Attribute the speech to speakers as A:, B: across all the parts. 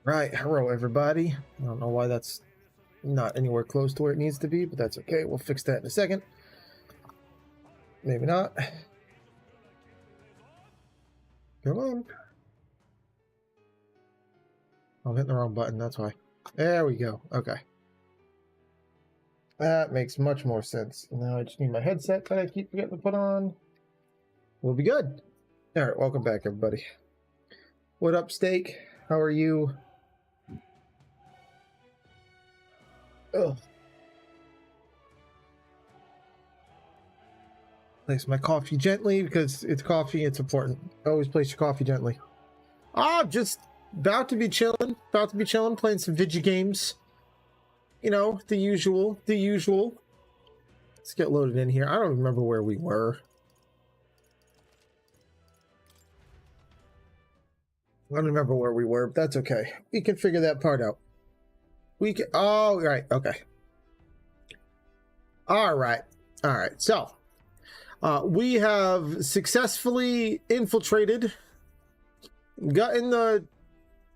A: Right, hello everybody. I don't know why that's not anywhere close to where it needs to be, but that's okay. We'll fix that in a second. Maybe not. Come on. I'm hitting the wrong button, that's why. There we go. Okay. That makes much more sense. Now I just need my headset that I keep forgetting to put on. We'll be good. Alright, welcome back everybody. What up, Steak? How are you? Ugh. Place my coffee gently because it's coffee, it's important. Always place your coffee gently. Just about to be chilling, playing some video games. You know, the usual. Let's get loaded in here. I don't remember where we were. I don't remember where we were, but that's okay. We can figure that part out. We can, oh, right, okay. All right. So, we have successfully infiltrated, gotten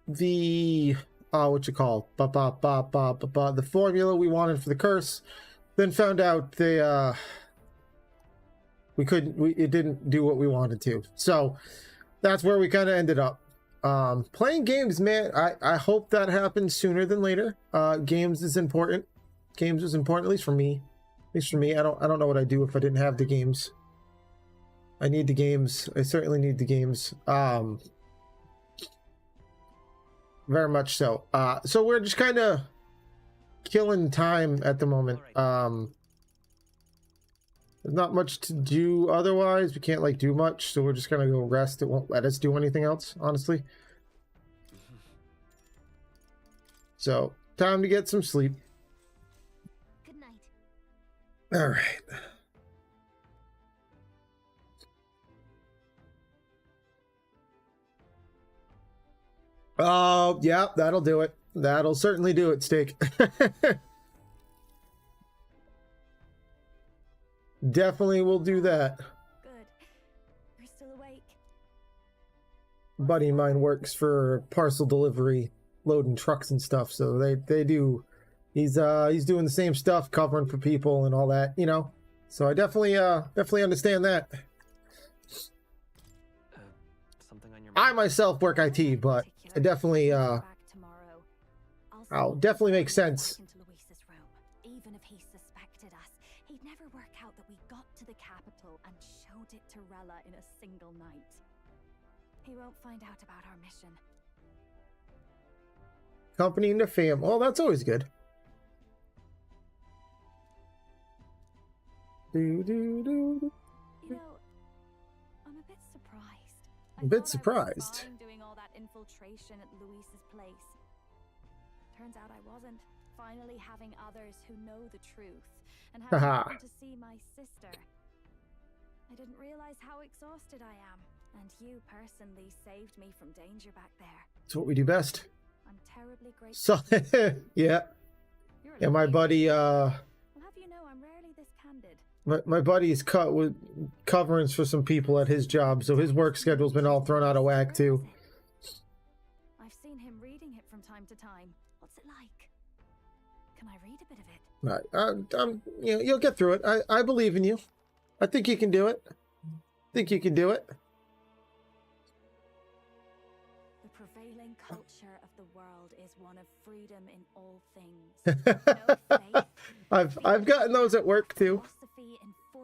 A: the what you call the formula we wanted for the curse, then found out it didn't do what we wanted to. So that's where we kind of ended up. Playing games, man. I hope that happens sooner than later. Games is important. Games is important, at least for me. I don't know what I'd do if I didn't have the games. I need the games. I certainly need the games. Very much so. So we're just kind of killing time at the moment. There's not much to do otherwise. We can't like do much, so we're just gonna go rest. It won't let us do anything else, honestly. So time to get some sleep.
B: Good night.
A: All right. Oh, yeah, that'll do it. That'll certainly do it, Steak. Definitely will do that.
B: Good. You're still awake.
A: Buddy of mine works for parcel delivery, loading trucks and stuff, so they do. He's doing the same stuff, covering for people and all that, you know. So I definitely understand that.
C: Something on your
A: I
C: mind?
A: myself work IT, but I definitely I'll definitely make sense.
B: Even if he suspected us, he'd never work out that we got to the capital and showed it to Rella in a single night. He won't find out about our mission.
A: Company and the fam. Oh, that's always good.
B: You know, I'm a bit surprised.
A: A bit surprised.
B: I was fine doing all that infiltration at Luis's place. Turns out I wasn't. Finally having others who know the truth and having to see my sister. I didn't realize how exhausted I am, and you personally saved me from danger back there.
A: That's what we do best.
B: I'm terribly grateful.
A: So yeah. Yeah, my buddy
B: Well, have you know, I'm rarely this candid.
A: my buddy's cut with coverings for some people at his job, so his work schedule's been all thrown out of whack too.
B: I've seen him reading it from time to time. What's it like? Can I read a bit of it?
A: Right, you know, you'll get through it. I believe in you. I think you can do it.
B: The prevailing culture of the world is one of freedom in all things. No faith,
A: I've gotten those at work too.
B: philosophy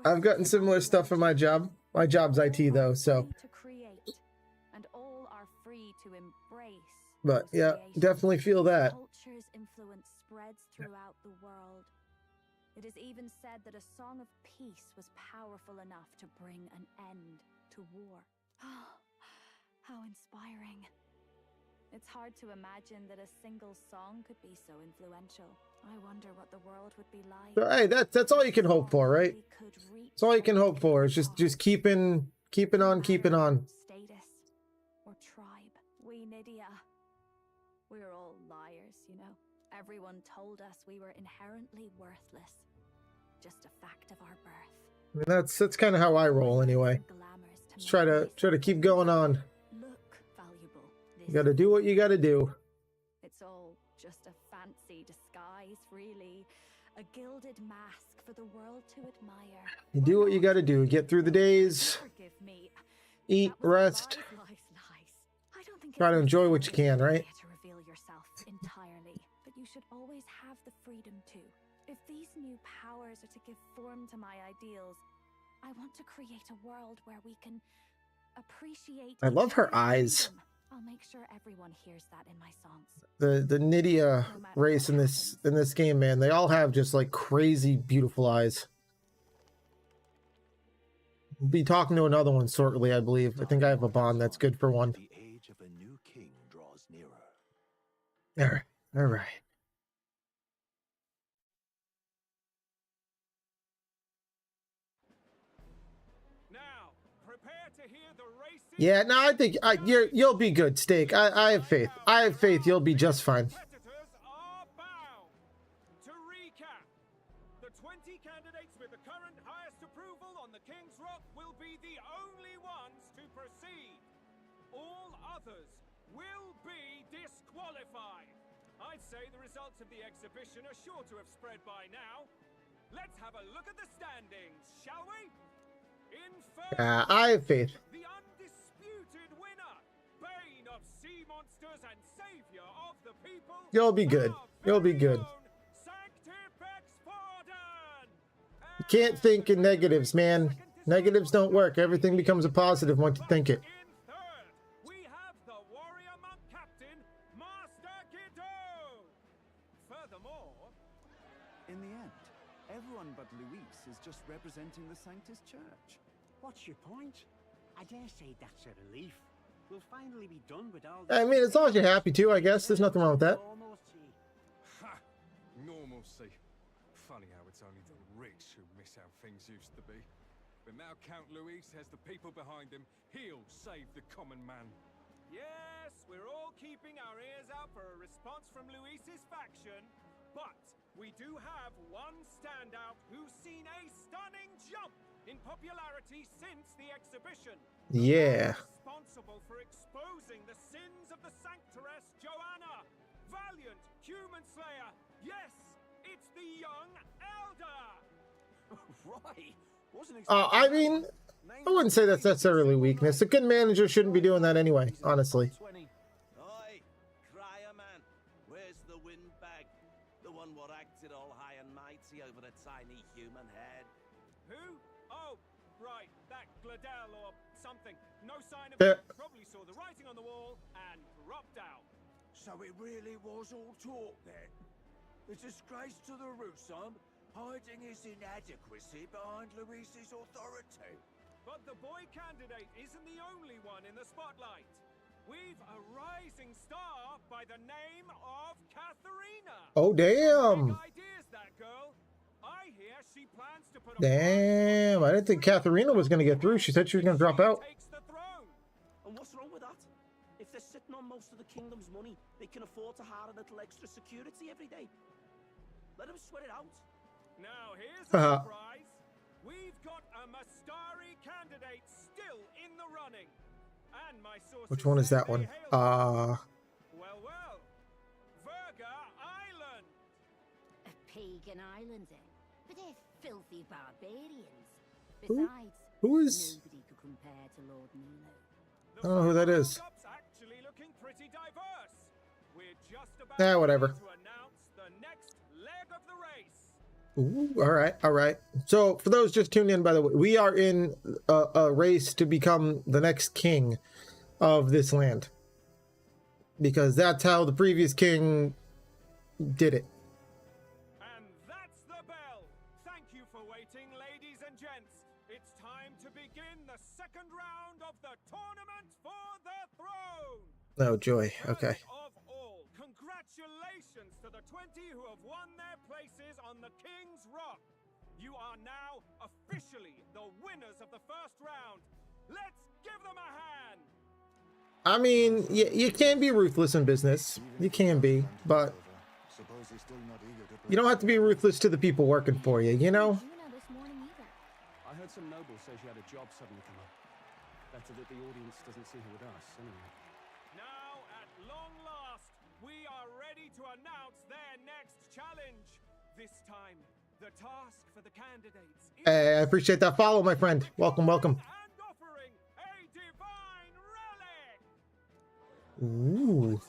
A: I've gotten similar stuff in my job. My job's IT though, so.
B: to create, and all are free to embrace.
A: But
B: those
A: yeah,
B: creations.
A: definitely feel that.
B: Culture's influence spreads throughout the world. It is even said that a song of peace was powerful enough to bring an end to war. How inspiring. It's hard to imagine that a single song could be so influential. I wonder what the world would be like.
A: So, hey, that's all you can hope for, right? That's all you can hope for. It's just keeping on.
B: Status or tribe. We Nydia. We're all liars, you know. Everyone told us we were inherently worthless. Just a fact of our birth.
A: I mean, that's kind of how I roll anyway. Just try to keep going on.
B: Look valuable.
A: You got to do what you got to do.
B: just a fancy disguise, really. A gilded mask for the world to admire.
A: You do what you gotta do. Get through the days.
B: Forgive me.
A: Eat,
B: That was
A: rest.
B: lies. I don't think
A: Try to
B: it's
A: enjoy what you can, right?
B: necessary to reveal yourself entirely, but you should always have the freedom to. If these new powers are to give form to my ideals, I want to create a world where we can appreciate.
A: I love her
B: each other's
A: eyes.
B: freedom. I'll make sure everyone hears that in my songs.
A: The Nydia race in this game, man, they all have just like crazy beautiful eyes. We'll be talking to another one shortly, I believe. I think I have a bond that's good for one.
D: The age of a new king draws nearer.
A: All right.
E: Now, prepare to hear the racing.
A: Yeah, no, I think you'll be good, Steak. I have faith. I have faith you'll be just fine.
E: Competitors are bound. To recap, the 20 candidates with the current highest approval on the King's Rock will be the only ones to proceed. All others will be disqualified. I'd say the results of the exhibition are sure to have spread by now. Let's have a look at the standings, shall we? In first,
A: I have faith.
E: the undisputed winner, bane of sea monsters and savior of the people.
A: You'll be good.
E: our
A: You'll be
E: very
A: good.
E: own Sanctipex Pardon.
A: You can't think in negatives, man. Negatives don't work. Everything becomes a positive once you think it.
E: In third, we have the warrior monk captain, Master Guido. Furthermore,
D: In the end, everyone but Luis is just representing the Sanctus Church.
F: What's your point? I dare say that's a relief. We'll finally be done with all
A: I mean, as long as you're happy too, I guess. There's nothing wrong with that.
F: Normalcy.
G: Ha! Normalcy. Funny how it's only the rich who miss how things used to be. But now Count Luis has the people behind him. He'll save the common man.
E: yes, we're all keeping our ears out for a response from Luis's faction, but we do have one standout who's seen a stunning jump in popularity since the exhibition.
A: Yeah.
E: Responsible for exposing the sins of the Sanctoress Joanna, valiant human slayer. Yes, it's the young elder.
D: Right. Wasn't
A: I mean, I wouldn't say that's necessarily weakness. A good manager shouldn't be doing that anyway, honestly.
H: Oi, crier man, where's the windbag? The one what acted all high and mighty over a tiny human head.
E: Who? Oh, right, that Gladel or something. No sign of
A: Yeah.
E: him. Probably saw the writing on the wall and dropped out.
I: So it really was all talk then? The disgrace to the Rusum, hiding his inadequacy behind Luis's authority.
E: But the boy candidate isn't the only one in the spotlight. We've a rising star by the name of Katharina.
A: Oh, damn.
E: Big ideas, that girl. I hear she plans to put a
A: Damn. I didn't think Katharina was going to get through. She said she was going to drop out.
E: Takes the throne.
H: And what's wrong with that? If they're sitting on most of the kingdom's money, they can afford to hire a little extra security every day. Let them sweat it out.
E: Now here's a
A: Uh-huh.
E: surprise. We've got a Mastari candidate still in the running. And my sources
A: Which one is
E: say
A: that
E: they
A: one?
E: hail well, Verga Island.
J: A pagan island, eh? But they're filthy barbarians.
A: Who-
J: Besides,
A: who is-
J: nobody could compare to Lord Nilo.
E: The
A: I don't know who that is.
E: World Cup's actually looking pretty diverse. We're just about
A: Whatever.
E: to announce the next leg of the race.
A: Ooh, all right. So, for those just tuned in, by the way, we are in a race to become the next king of this land. Because that's how the previous king did it.
E: And that's the bell. Thank you for waiting, ladies and gents. It's time to begin the second round of the tournament for the throne.
A: Oh, joy. Okay.
E: First of all, congratulations to the 20 who have won their places on the King's Rock. You are now officially the winners of the first round. Let's give them a hand.
A: I mean, you can be ruthless in business. You can be, but you don't have to be ruthless to the people working for you, you know?
B: This morning either.
C: I heard some noble say she had a job suddenly come up. Better that the audience doesn't see her with us, anyway.
E: Now, at long last, we are ready to announce their next challenge. This time, the task for the candidates is
A: Hey, I appreciate that follow, my friend. Welcome, welcome.
E: and offering a divine relic.
A: Ooh.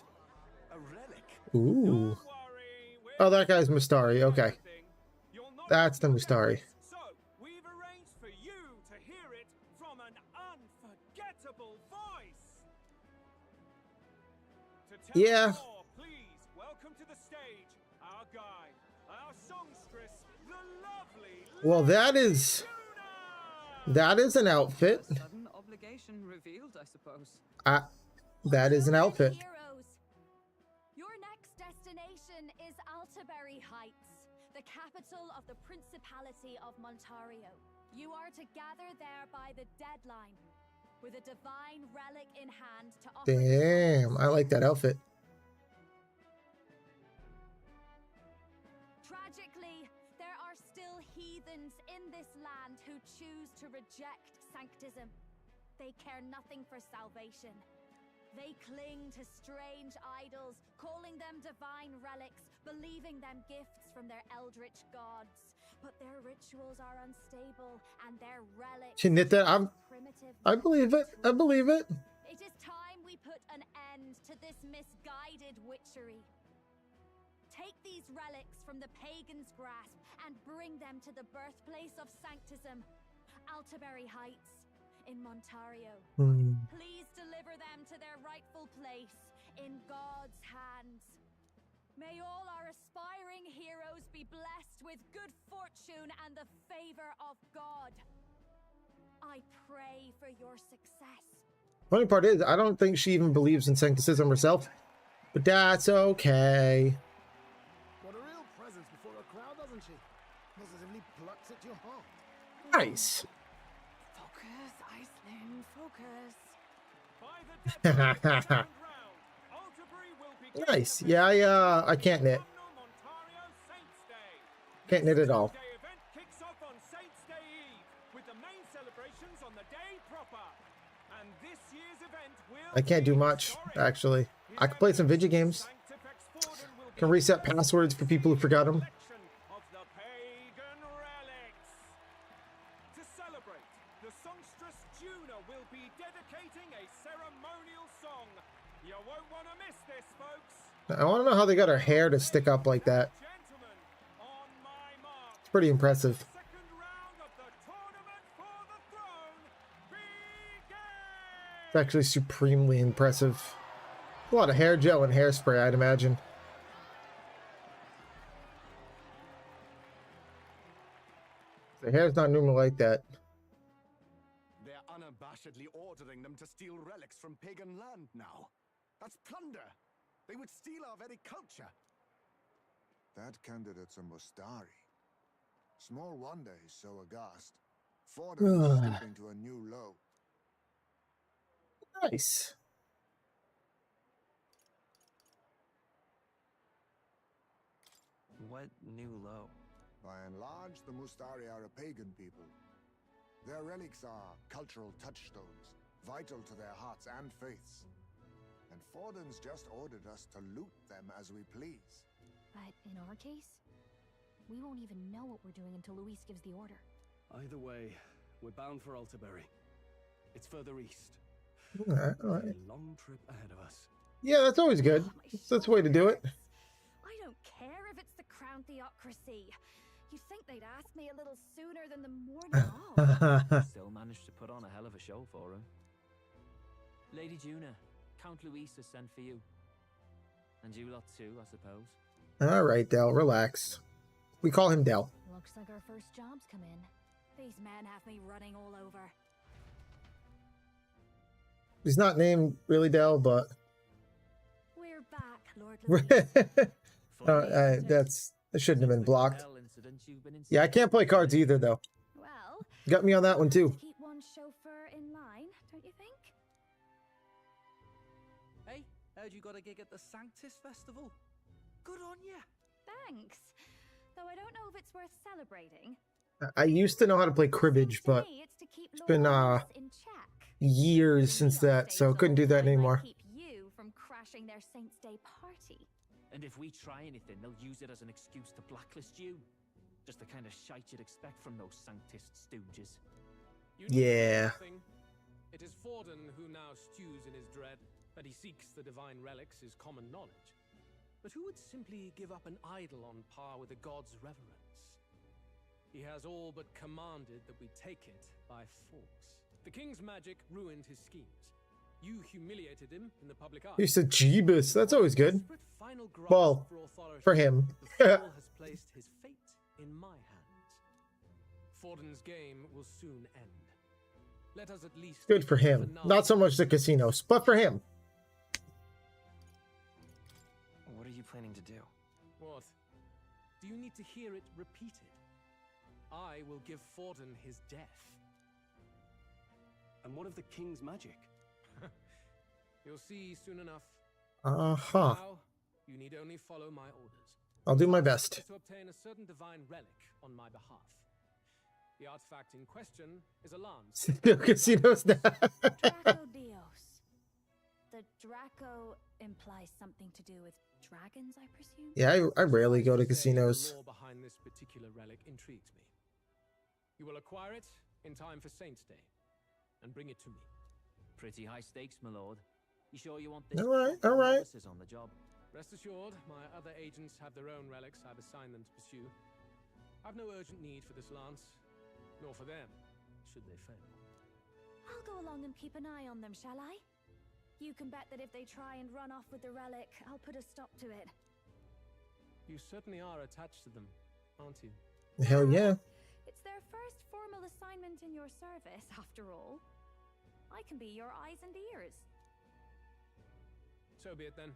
D: A relic?
A: Ooh.
E: Don't worry, we're
A: Oh, that guy's Mustari. Okay.
E: everything. You'll not
A: That's the
E: need to
A: Mustari.
E: guess. So, we've arranged for you to hear it from an unforgettable voice. To tell
A: Yeah.
E: us more, please welcome to the stage our guide, our songstress, the lovely
A: Well, that is an outfit.
K: Sudden obligation revealed, I suppose.
A: That is an outfit.
B: Heroes. Your next destination is Altaberry Heights, the capital of the Principality of Montario. You are to gather there by the deadline, with a divine relic in hand to offer.
A: Damn, I like that outfit.
B: Tragically, there are still heathens in this land who choose to reject sanctism. They care nothing for salvation. They cling to strange idols, calling them divine relics, believing them gifts from their eldritch gods. But their rituals are unstable, and their relics
A: Chinita,
B: primitive.
A: I believe it. I believe it.
B: It is time we put an end to this misguided witchery. Take these relics from the pagan's grasp and bring them to the birthplace of sanctism, Altaberry Heights in Montario. Please deliver them to their rightful place in God's hands. May all our aspiring heroes be blessed with good fortune and the favor of God. I pray for your success.
A: Funny part is, I don't think she even believes in sancticism herself, but that's okay.
L: What a real presence before a crowd, doesn't she? Positively plucks at your heart.
A: Nice.
K: Focus, Iceland, focus.
E: By the deadline of the second round, Altaberry will begin
A: Nice.
E: the
A: Yeah, I can't knit.
E: autumnal Montario Saints Day.
A: Can't knit at all.
E: This day event kicks off on Saints Day Eve, with the main celebrations on the day proper. And this year's event will
A: I can't do
E: be
A: much,
E: historic.
A: actually. I can play some video games.
E: Sanctifex Forden will
A: Can
E: be
A: reset passwords for people who forgot them.
E: collection of the pagan relics. To celebrate, the songstress Juna will be dedicating a ceremonial song. You won't want to miss this, folks.
A: I want to know how they got her hair to stick up like that.
E: Gentlemen, on my mark.
A: It's pretty impressive.
E: Second round of the tournament for the throne begins.
A: It's actually supremely impressive. A lot of hair gel and hairspray, I'd imagine. The hair's not normally like that.
D: They're unabashedly ordering them to steal relics from pagan land now. That's plunder. They would steal our very culture.
L: That candidate's a Mustari. Small wonder he's so aghast. Forden is stooping to a new low.
A: Nice.
K: What new low?
L: By and large, the Mustari are a pagan people. Their relics are cultural touchstones, vital to their hearts and faiths. And Forden's just ordered us to loot them as we please.
B: But in our case, we won't even know what we're doing until Luis gives the order.
C: Either way, we're bound for Altaberry. It's further east.
A: Alright,
C: A
A: alright.
C: long trip ahead of us.
A: Yeah, that's always good.
B: Oh, my
A: That's the way to do it.
B: I don't care if it's the Crown Theocracy. You'd think they'd ask me a little sooner than the morning of.
K: Still managed to put on a hell of a show for him. Lady Juna, Count Luis has sent for you. And you lot too, I suppose.
A: Alright, Del, relax. We call him Del.
B: Looks like our first job's come in. These men have me running all over.
A: He's not named really Del, but
B: We're back, Lord Luis.
A: that shouldn't have been blocked. Yeah, I can't play cards either, though.
B: Well,
A: Got me on that one too.
B: keep one chauffeur in line, don't you think?
M: Hey, heard you got a gig at the Sanctis Festival. Good on ya.
B: Thanks. Though I don't know if it's worth celebrating.
A: I used to know how to play cribbage, but it's been
B: in check.
A: years since that, so couldn't do that anymore.
B: Keep you from crashing their Saints Day party.
K: And if we try anything, they'll use it as an excuse to blacklist you. Just the kind of shite you'd expect from those Sanctist stooges.
A: Yeah.
E: It is Forden who now stews in his dread. That he seeks the divine relics is common knowledge. But who would simply give up an idol on par with a god's reverence? He has all but commanded that we take it by force. The king's magic ruined his schemes. You humiliated him in the public eye.
A: You said Jeebus. That's always good. Well, for him.
E: The fool has placed his fate in my hands. Forden's game will soon end. Let us at least
A: Good for him. Not so much the casinos, but for him.
N: What are you planning to do?
E: What? Do you need to hear it repeated? I will give Forden his death.
C: And what of the king's magic?
E: You'll see soon enough.
A: Uh-huh.
E: Now, you need only follow my orders.
A: I'll do my best.
E: To obtain a certain divine relic on my behalf. The artifact in question is a lance.
A: The casinos now.
B: Draco Dios. The Draco implies something to do with dragons, I presume?
A: Yeah, I rarely go to casinos.
E: The lore behind this particular relic intrigues me. You will acquire it in time for Saint's Day, and bring it to me.
K: Pretty high stakes, my lord. You sure you want this?
A: All right.
K: On the job.
E: Rest assured, my other agents have their own relics I've assigned them to pursue. I've no urgent need for this lance, nor for them, should they fail.
B: I'll go along and keep an eye on them, shall I? You can bet that if they try and run off with the relic, I'll put a stop to it.
E: You certainly are attached to them, aren't you?
A: Hell yeah.
B: It's their first formal assignment in your service, after all. I can be your eyes and ears.
E: So be it then.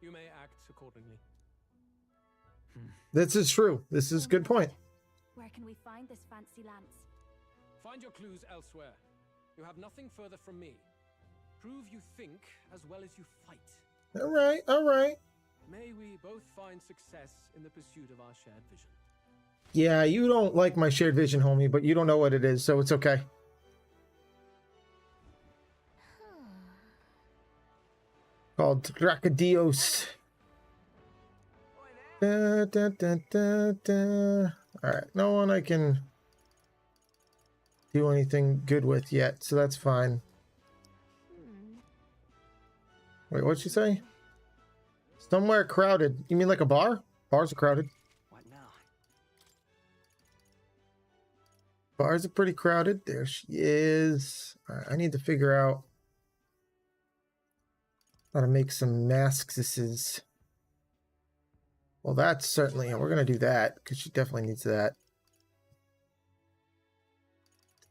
E: You may act accordingly.
A: This is true. This is a good point.
B: Where can we find this fancy lance?
E: Find your clues elsewhere. You have nothing further from me. Prove you think as well as you fight.
A: All right.
E: May we both find success in the pursuit of our shared vision.
A: Yeah, you don't like my shared vision, homie, but you don't know what it is, so it's okay. Called Dracodios. Alright, no one I can do anything good with yet, so that's fine. Wait, what'd she say? Somewhere crowded. You mean like a bar? Bars are crowded.
N: What now?
A: Bars are pretty crowded. There she is. Alright, I need to figure out how to make some masks. This is... Well, that's certainly... We're going to do that, because she definitely needs that.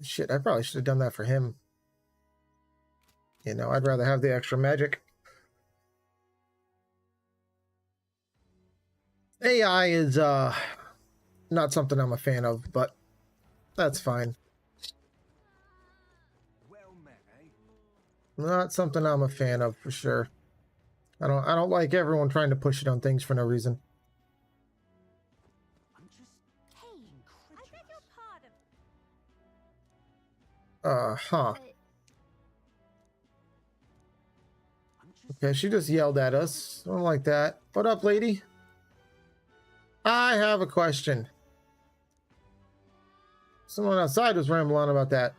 A: Shit, I probably should have done that for him. You know, I'd rather have the extra magic. AI is not something I'm a fan of, but that's fine. Not something I'm a fan of for sure. I don't like everyone trying to push it on things for no reason. Huh. Okay, she just yelled at us. I don't like that. What up, lady? I have a question. Someone outside was rambling on about that.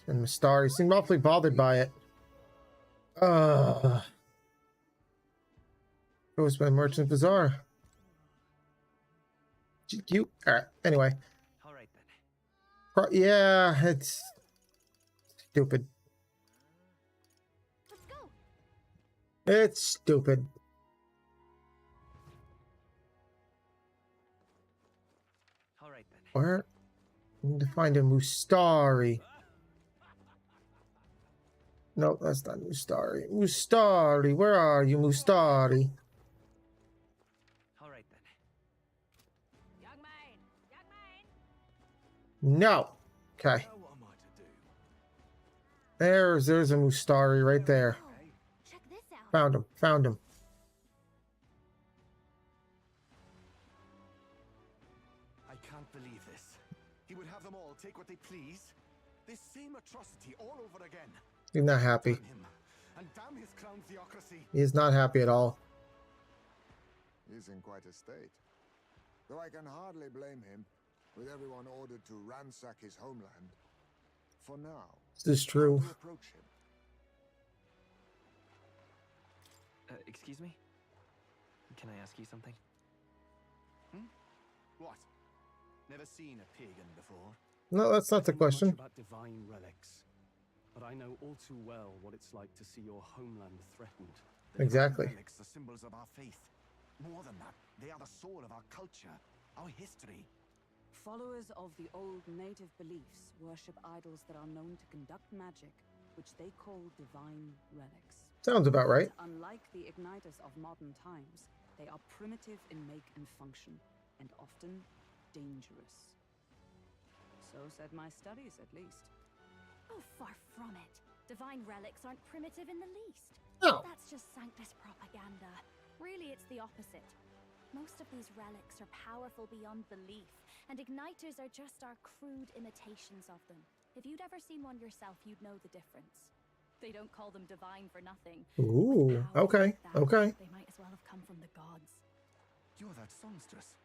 A: And Mystari seemed awfully bothered by it. It was by Merchant Bazaar. Cute. Alright, anyway.
N: Alright then.
A: Yeah, it's stupid.
B: Let's go.
A: It's stupid.
N: Alright then.
A: Where? I need to find a Mustari. No, that's not Mustari. Mustari, where are you, Mustari?
N: Alright then.
B: Young man.
A: No. Okay. There's a Mustari right there.
B: Check this out.
A: Found him.
D: I can't believe this. He would have them all take what they please. This same atrocity all over again.
A: He's not happy.
D: Damn him. And damn his crown theocracy.
A: He is not happy at all.
L: He's in quite a state. Though I can hardly blame him, with everyone ordered to ransack his homeland. For now,
A: This is true.
L: how to approach him?
N: Excuse me? Can I ask you something?
D: What? Never seen a pagan before?
A: No, that's not the question.
C: About divine relics, but I know all too well what it's like to see your homeland threatened.
A: Exactly.
D: Relics are symbols of our faith. More than that, they are the soul of our culture, our history.
O: Followers of the old native beliefs worship idols that are known to conduct magic, which they call divine relics.
A: Sounds about right.
O: But unlike the igniters of modern times, they are primitive in make and function, and often dangerous. So said my studies, at least.
B: Oh, far from it. Divine relics aren't primitive in the least.
A: No.
B: That's just Sanctus propaganda. Really, it's the opposite. Most of these relics are powerful beyond belief, and igniters are just our crude imitations of them. If you'd ever seen one yourself, you'd know the difference. They don't call them divine for nothing.
A: Ooh, okay, okay.
B: They might as well have come from the gods.
D: You're that songstress.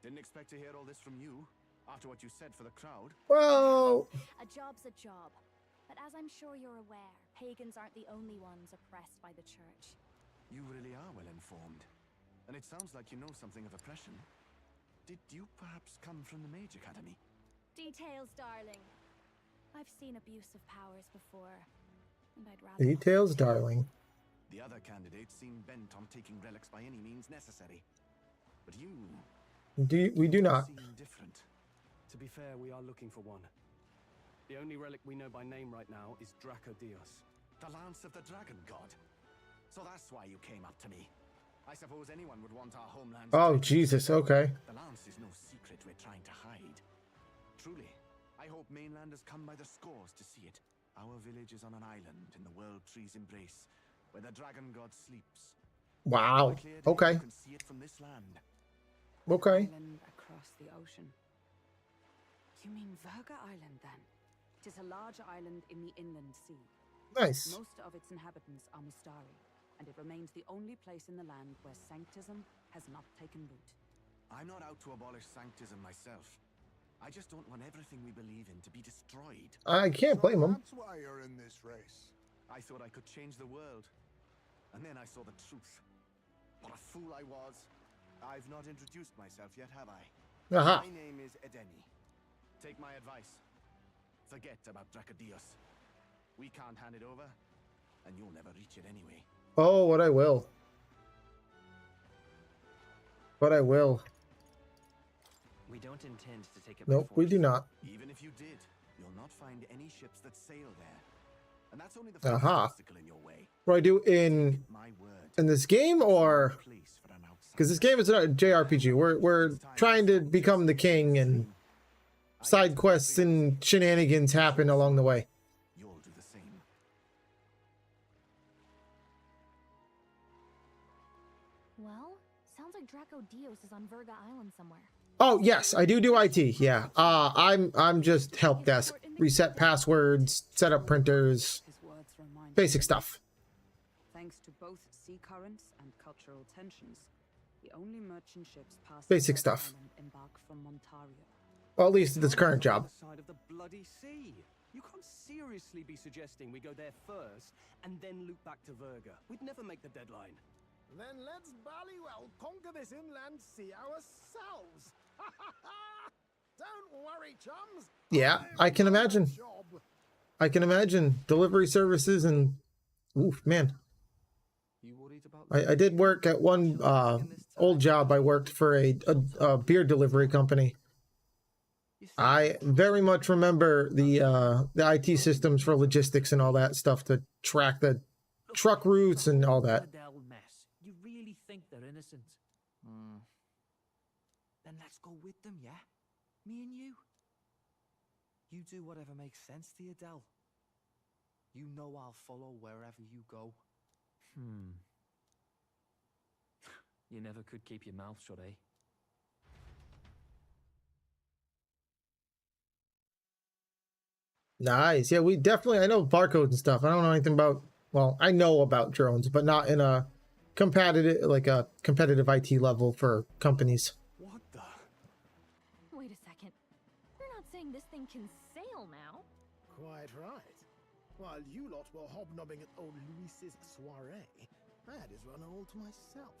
D: Didn't expect to hear all this from you, after what you said for the crowd.
A: Well...
B: A job's a job. But as I'm sure you're aware, pagans aren't the only ones oppressed by the church.
D: You really are well informed. And it sounds like you know something of oppression. Did you perhaps come from the Mage Academy?
B: Details, darling. I've seen abuse of powers before, and I'd rather...
A: Details, darling.
D: The other candidates seem bent on taking relics by any means necessary. But you...
A: We do not.
D: seem different.
C: To be fair, we are looking for one. The only relic we know by name right now is Dracodios.
D: The Lance of the Dragon God. So that's why you came up to me. I suppose anyone would want our homeland.
A: Oh, Jesus, okay.
D: The Lance is no secret we're trying to hide. Truly, I hope mainlanders come by the scores to see it. Our village is on an island in the World Tree's embrace, where the Dragon God sleeps.
A: Wow, okay.
D: You can see it from this land.
A: Okay.
O: Island across the ocean. You mean Verga Island, then? It is a large island in the inland sea.
A: Nice.
O: Most of its inhabitants are Mustari, and it remains the only place in the land where sanctism has not taken root.
D: I'm not out to abolish sanctism myself. I just don't want everything we believe in to be destroyed.
A: I can't blame him.
L: That's why you're in this race.
D: I thought I could change the world. And then I saw the truth. What a fool I was. I've not introduced myself yet, have I?
A: Aha.
D: My name is Edeni. Take my advice. Forget about Dracodios. We can't hand it over, and you'll never reach it anyway.
A: Oh, what I will. What I will.
N: We don't intend to take it.
A: Nope, we do not.
D: Even if you did, you'll not find any ships that sail there. And that's only the first
A: Aha.
D: obstacle in your way.
A: What do I do in this game, or because this game is a JRPG? We're trying to become the king, and side quests and shenanigans happen along the way.
D: You'll do the same.
B: Well, sounds like Dracodios is on Verga Island somewhere.
A: Oh yes, I do IT. Yeah. I'm just help desk. Reset passwords, set up printers, basic stuff.
O: Thanks to both sea currents and cultural tensions, the only merchant ships passing
A: Basic
O: Verga
A: stuff.
O: Island embark from Montario.
A: Well, at least this current job.
C: Side of the bloody sea. You can't seriously be suggesting we go there first and then loop back to Verga. We'd never make the deadline.
I: Then let's ballywell conquer this inland sea ourselves. Don't worry, chums.
A: Yeah, I can imagine. I can imagine delivery services and oof, man. I did work at one old job. I worked for a beer delivery company. I very much remember the IT systems for logistics and all that stuff to track the truck routes and all that.
K: You really think they're innocent?
M: Then let's go with them, yeah? Me and you. You do whatever makes sense to you, Del. You know I'll follow wherever you go.
K: You never could keep your mouth shut, eh?
A: Nice. Yeah, we definitely, I know barcodes and stuff. I don't know anything about, well, I know about drones, but not in a competitive, like a competitive IT level for companies.
C: What the?
B: Wait a second. You're not saying this thing can sail now?
P: Quite right. While you lot were hobnobbing at old Luis's soiree, I had his run all to myself.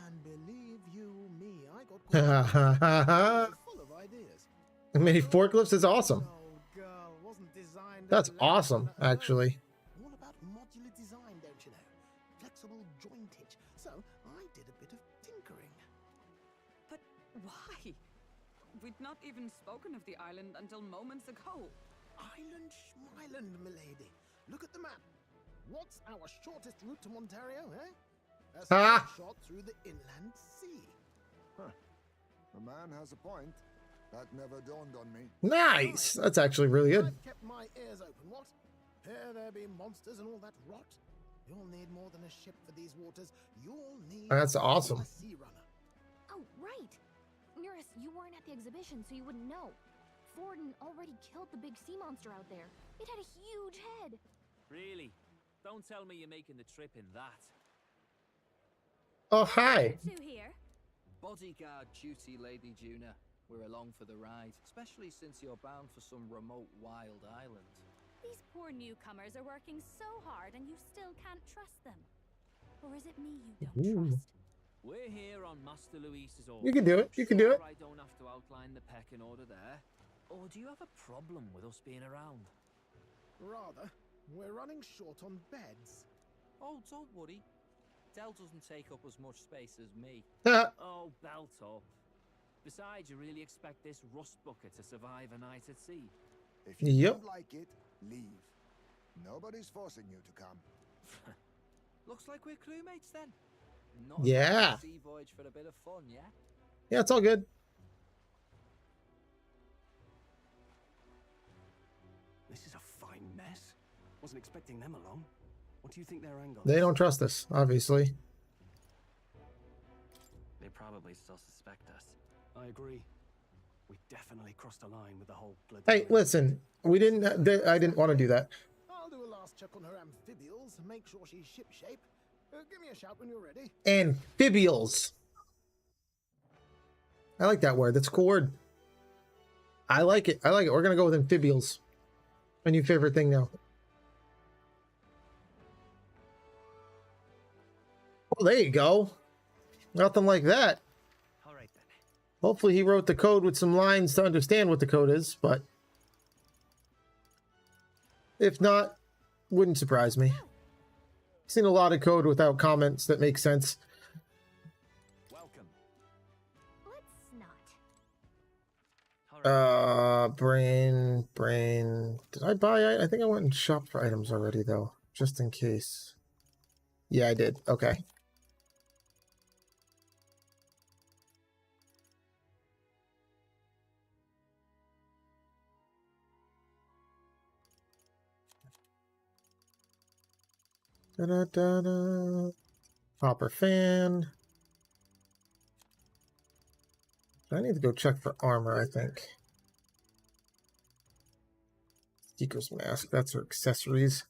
P: And believe you me, I got quite full of ideas.
A: Many forklifts is awesome. That's awesome, actually.
P: All about modular design, don't you know? Flexible jointage. So I did a bit of tinkering.
O: But why? We'd not even spoken of the island until moments ago.
P: Island Schmyland, milady. Look at the map. What's our shortest route to Ontario, eh? A straight shot through the inland sea.
L: Huh. The man has a point. That never dawned on me.
A: Nice. That's actually really good.
P: I've kept my ears open, what? Here there be monsters and all that rot. You'll need more than a ship for these waters. You'll need
A: That's awesome.
P: a sea runner.
B: Oh, right. Nearest, you weren't at the exhibition, so you wouldn't know. Forden already killed the big sea monster out there. It had a huge head.
K: Really? Don't tell me you're making the trip in that.
A: Oh, hi.
B: Two here.
M: Bodyguard duty, Lady Juna. We're along for the ride, especially since you're bound for some remote wild island.
B: These poor newcomers are working so hard and you still can't trust them. Or is it me you don't trust?
K: We're here on Master Luis's order.
A: You can do it. You can do it.
K: I don't have to outline the pecking order there. Or do you have a problem with us being around?
P: Rather, we're running short on beds.
M: Oh, don't worry. Dell doesn't take up as much space as me.
K: Oh, belt up. Besides, you really expect this rust bucket to survive a night at sea?
L: If you don't like it, leave. Nobody's forcing you to come.
M: Looks like we're crewmates then. Not
A: Yeah.
M: a sea voyage for a bit of fun, yeah?
A: Yeah, it's all good.
C: This is a fine mess. Wasn't expecting them along. What do you think their angle is?
A: They don't trust us, obviously.
N: They probably still suspect us.
C: I agree. We definitely crossed a line with the whole bloody...
A: Hey, listen. We didn't. I didn't want to do that.
P: I'll do a last check on her amphibials, make sure she's shipshape. Give me a shout when you're ready.
A: Amphibials. I like that word. That's a cool word. I like it. I like it. We're gonna go with amphibials. My new favorite thing now. Oh, there you go. Nothing like that.
N: All right then.
A: Hopefully he wrote the code with some lines to understand what the code is, but if not, wouldn't surprise me. Seen a lot of code without comments that make sense.
C: Welcome.
B: Let's not.
A: Brain. Did I buy? I think I went and shopped for items already, though, just in case. Yeah, I did. Okay. Da-da-da-da. Hopper fan. I need to go check for armor, I think. Seeker's mask, that's her accessories.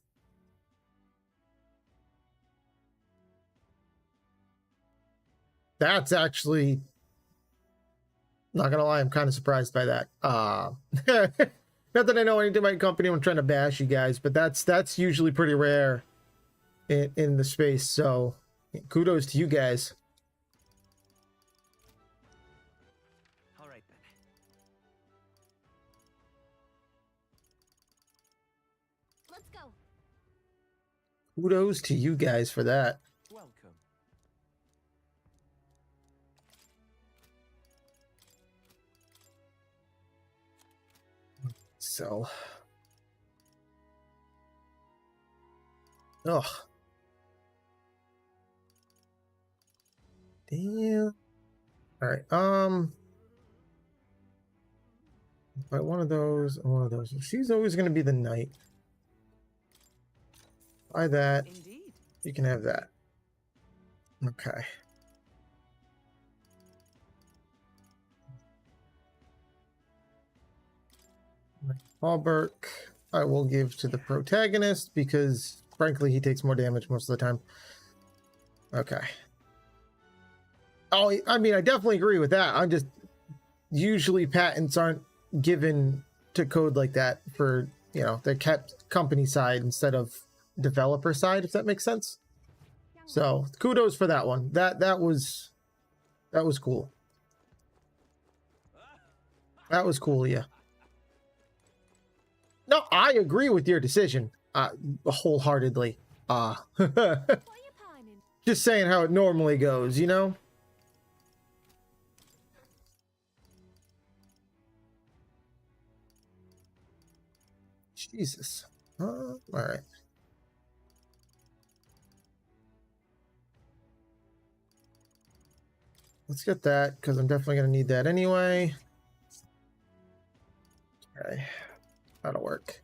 A: That's actually, not gonna lie, I'm kind of surprised by that. Not that I know anything about your company, I'm trying to bash you guys, but that's usually pretty rare in the space, so kudos to you guys.
N: All right then.
B: Let's go.
A: Kudos to you guys for that.
C: Welcome.
A: So, ugh. Damn. All right. Buy one of those and one of those. She's always going to be the knight. Buy that.
O: Indeed.
A: You can have that. Okay. Hallberg, I will give to the protagonist because, frankly, he takes more damage most of the time. Okay. Oh, I mean, I definitely agree with that. I'm just usually patents aren't given to code like that for, you know, they're kept company side instead of developer side, if that makes sense. So kudos for that one. That was cool. That was cool, yeah. No, I agree with your decision wholeheartedly. Just saying how it normally goes, you know? Jesus. All right. Let's get that, because I'm definitely going to need that anyway. Okay. That'll work.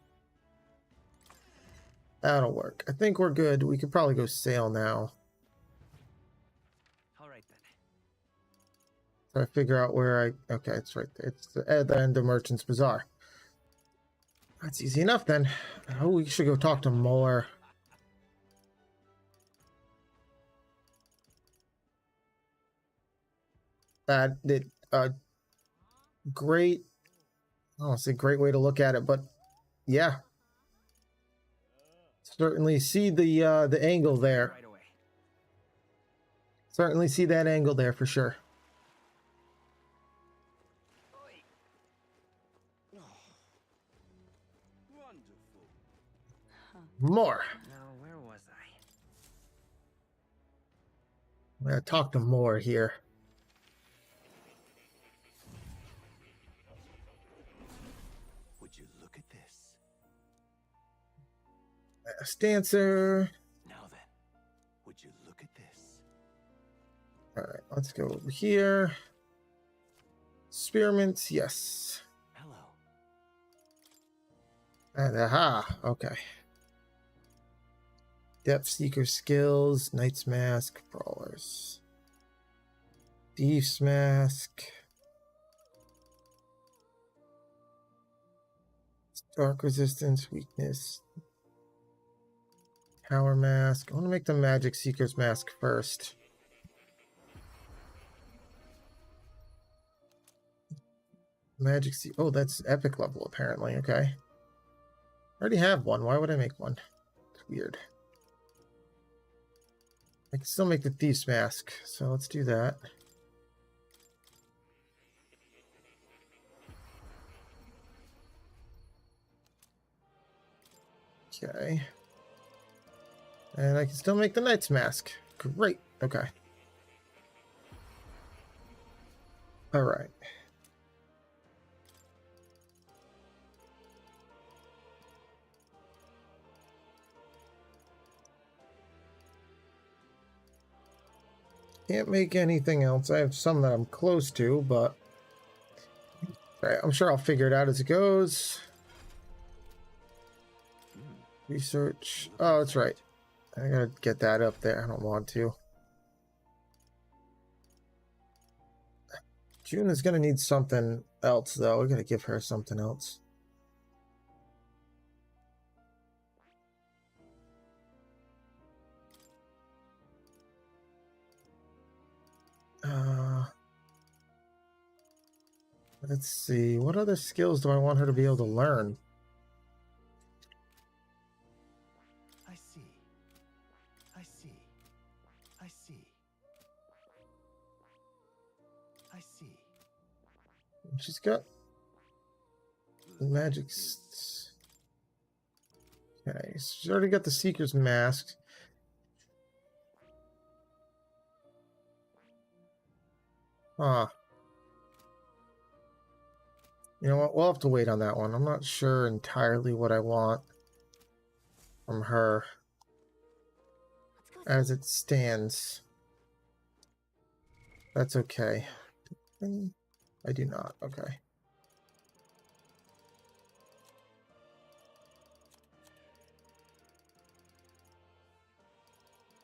A: That'll work. I think we're good. We could probably go sail now.
N: All right then.
A: So I figure out where I... Okay, it's right there. It's at the end of Merchant's Bazaar. That's easy enough then. Oh, we should go talk to more. Great... I don't say great way to look at it, but yeah. Certainly see the angle there.
N: Right away.
A: Certainly see that angle there for sure. More.
N: Now, where was I?
A: I'm gonna talk to more here.
D: Would you look at this?
A: Mass dancer.
D: Now then, would you look at this?
A: All right, let's go over here. Spearmints, yes.
D: Hello.
A: And aha, okay. Depth Seeker skills, Knight's Mask, Brawlers. Thief's Mask. Dark Resistance, Weakness. Power Mask. I want to make the Magic Seeker's Mask first. Magic Seeker. Oh, that's epic level apparently. Okay. I already have one. Why would I make one? It's weird. I can still make the Thief's Mask, so let's do that. Okay. And I can still make the Knight's Mask. Great. Okay. All right. Can't make anything else. I have some that I'm close to, but right, I'm sure I'll figure it out as it goes. Research. Oh, that's right. I gotta get that up there. I don't want to. June is gonna need something else, though. We gotta give her something else. Let's see. What other skills do I want her to be able to learn?
D: I see. I see. I see. I see.
A: She's got magic. Okay, she's already got the Seeker's Mask. Huh. You know what? We'll have to wait on that one. I'm not sure entirely what I want from her as it stands. That's okay. I do not. Okay.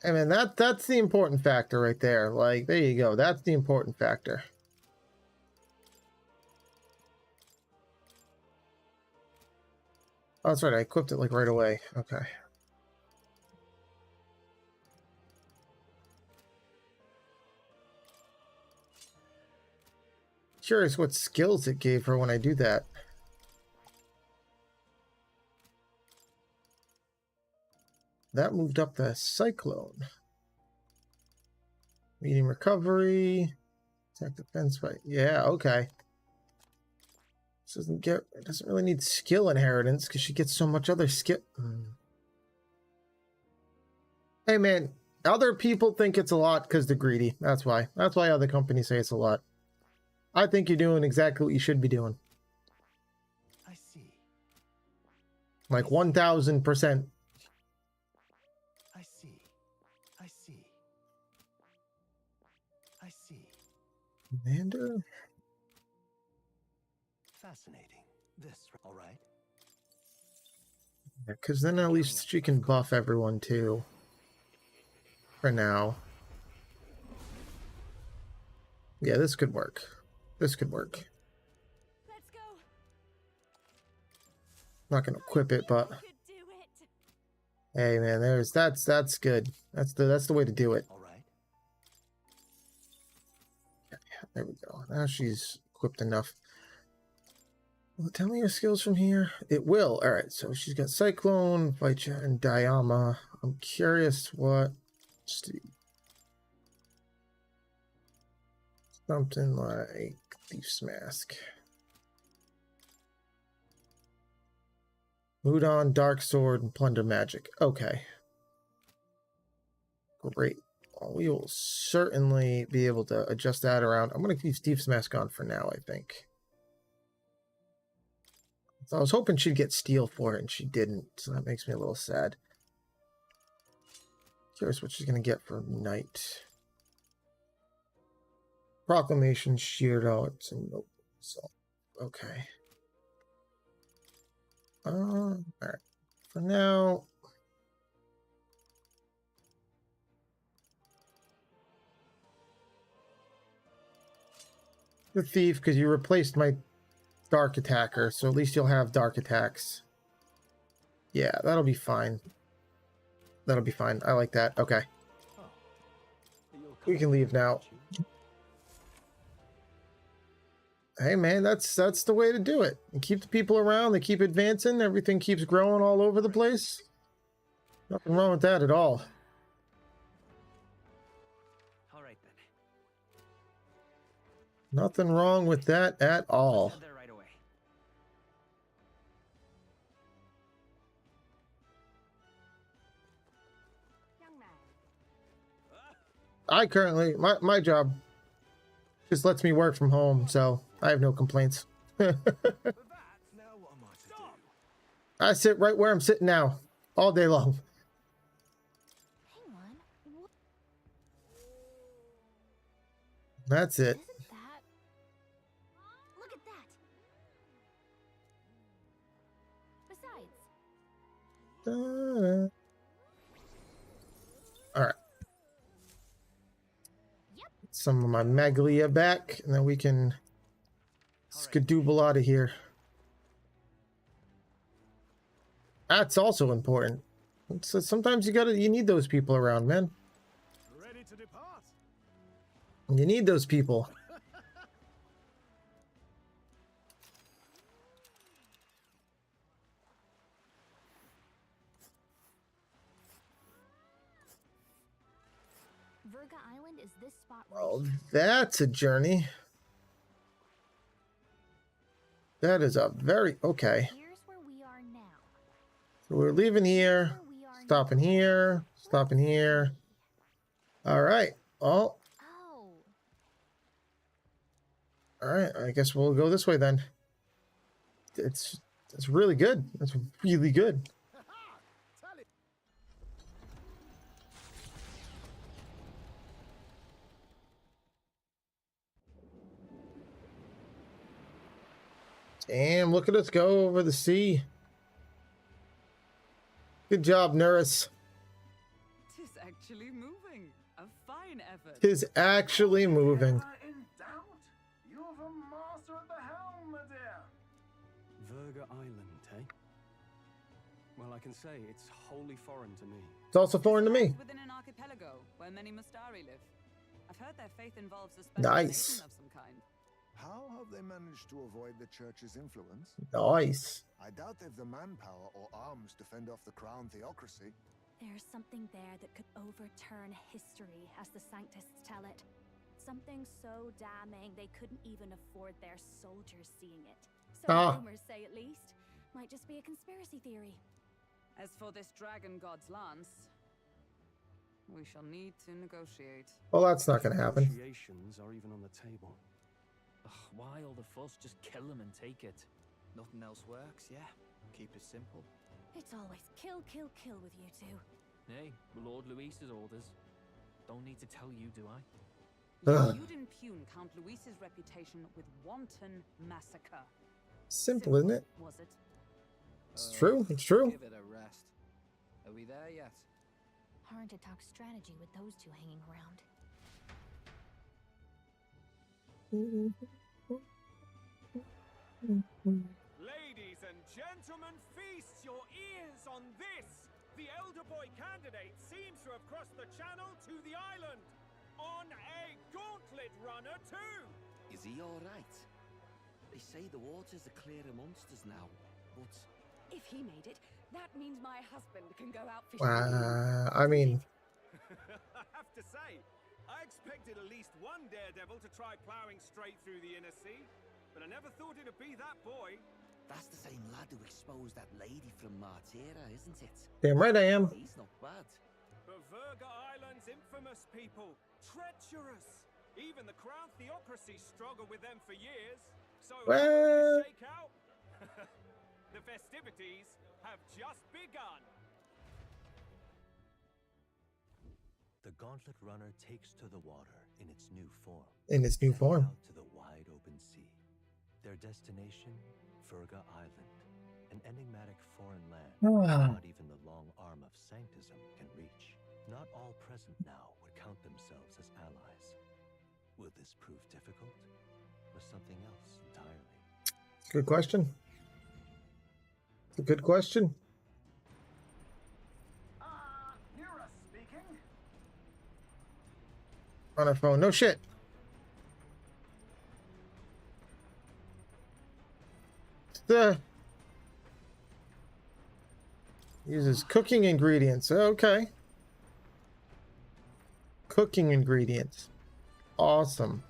A: I mean, that's the important factor right there. Like, there you go. That's the important factor. Oh, that's right. I equipped it like right away. Okay. Curious what skills it gave her when I do that. That moved up the cyclone. Medium recovery. Attack defense fight. Yeah, okay. This it doesn't really need skill inheritance because she gets so much other skill. Hey man, other people think it's a lot because they're greedy. That's why. That's why other companies say it's a lot. I think you're doing exactly what you should be doing.
D: I see.
A: Like 1000%.
D: I see. I see. I see.
A: Commander?
D: Fascinating. This, all right?
A: Because then at least she can buff everyone too. For now. Yeah, this could work. This could work.
B: Let's go.
A: Not gonna equip it, but hey man, that's good. That's the way to do it.
D: All right.
A: Yeah, there we go. Now she's equipped enough. Will it tell me your skills from here? It will. All right, so she's got Cyclone, Vita, and Diama. I'm curious what. Something like Thief's Mask. Udon, Dark Sword, and Plunder Magic. Okay. Great. Well, we will certainly be able to adjust that around. I'm going to keep Thief's Mask on for now, I think. So I was hoping she'd get Steel for it, and she didn't. So that makes me a little sad. Curious what she's going to get for Night. Proclamation, Sheared Arts, and Nope. So, okay. Alright. For now. The Thief, because you replaced my Dark Attacker, so at least you'll have Dark Attacks. Yeah, that'll be fine. That'll be fine. I like that. Okay. We can leave now. Hey man, that's the way to do it. You keep the people around, they keep advancing, everything keeps growing all over the place. Nothing wrong with that at all.
N: All right then.
A: Nothing wrong with that at all.
N: There right away.
A: I currently, my job just lets me work from home, so I have no complaints. I sit right where I'm sitting now, all day long.
B: Hang on.
A: That's it.
B: Isn't that? Look at that. Besides.
A: All right. Some of my Maglia back, and then we can skadooble out of here. That's also important. So sometimes you need those people around, man.
E: Ready to depart?
A: You need those people.
B: Verga Island is this spot
A: Oh, that's a journey. That is a very okay.
B: Here's where we are now.
A: So we're leaving here, stopping here, stopping here. All right. Oh. All right. I guess we'll go this way then. It's really good. It's really good. Damn, look at us go over the sea. Good job, Nurse.
O: Tis actually moving. A fine effort.
A: Tis actually moving.
E: In doubt? You're the master at the helm, my dear.
C: Verga Island, eh? Well, I can say it's wholly foreign to me.
A: It's also foreign to me.
O: Within an archipelago where many Mustari live. I've heard their faith involves a special
A: Nice.
O: nation of some kind.
L: How have they managed to avoid the church's influence?
A: Nice.
L: I doubt they've the manpower or arms to fend off the crown theocracy.
B: There's something there that could overturn history, as the Sanctists tell it. Something so damning they couldn't even afford their soldiers seeing it. So rumors say, at least. Might just be a conspiracy theory.
O: As for this dragon god's lance, we shall need to negotiate.
A: Well, that's not going to happen.
C: Negotiations are even on the table.
K: Ugh, why all the fuss? Just kill him and take it.
M: Nothing else works, yeah. Keep it simple.
B: It's always kill, kill, kill with you two.
K: Hey, Lord Luis's orders. Don't need to tell you, do I?
O: You'd impugn Count Luis's reputation with wanton massacre.
A: Simple, isn't it?
B: Was it?
A: It's true. It's true.
M: Give it a rest. Are we there yet?
J: Hard to talk strategy with those two hanging around.
E: Ladies and gentlemen, feast your ears on this! The elder boy candidate seems to have crossed the channel to the island on a gauntlet runner too!
H: Is he alright? They say the waters are clear amongst us now, but...
Q: If he made it, that means my husband can go out fishing.
A: I mean...
E: I have to say, I expected at least one daredevil to try plowing straight through the inner sea, but I never thought it'd be that boy.
H: That's the same lad who exposed that lady from Martira, isn't it?
A: Damn right I am.
H: He's not bad.
E: But Verga Island's infamous people, treacherous. Even the crown theocracy struggled with them for years. So how will this shake out? The festivities have just begun.
R: The Gauntlet Runner takes to the water in its new form.
A: In its new form.
R: Out to the wide open sea. Their destination, Verga Island, an enigmatic foreign land not even the long arm of Sanctism can reach. Not all present now would count themselves as allies. Will this prove difficult, or something else entirely?
A: Good question. It's a good question.
E: Nira speaking.
A: On our phone. No shit. Uses cooking ingredients. Okay. Cooking ingredients. Awesome.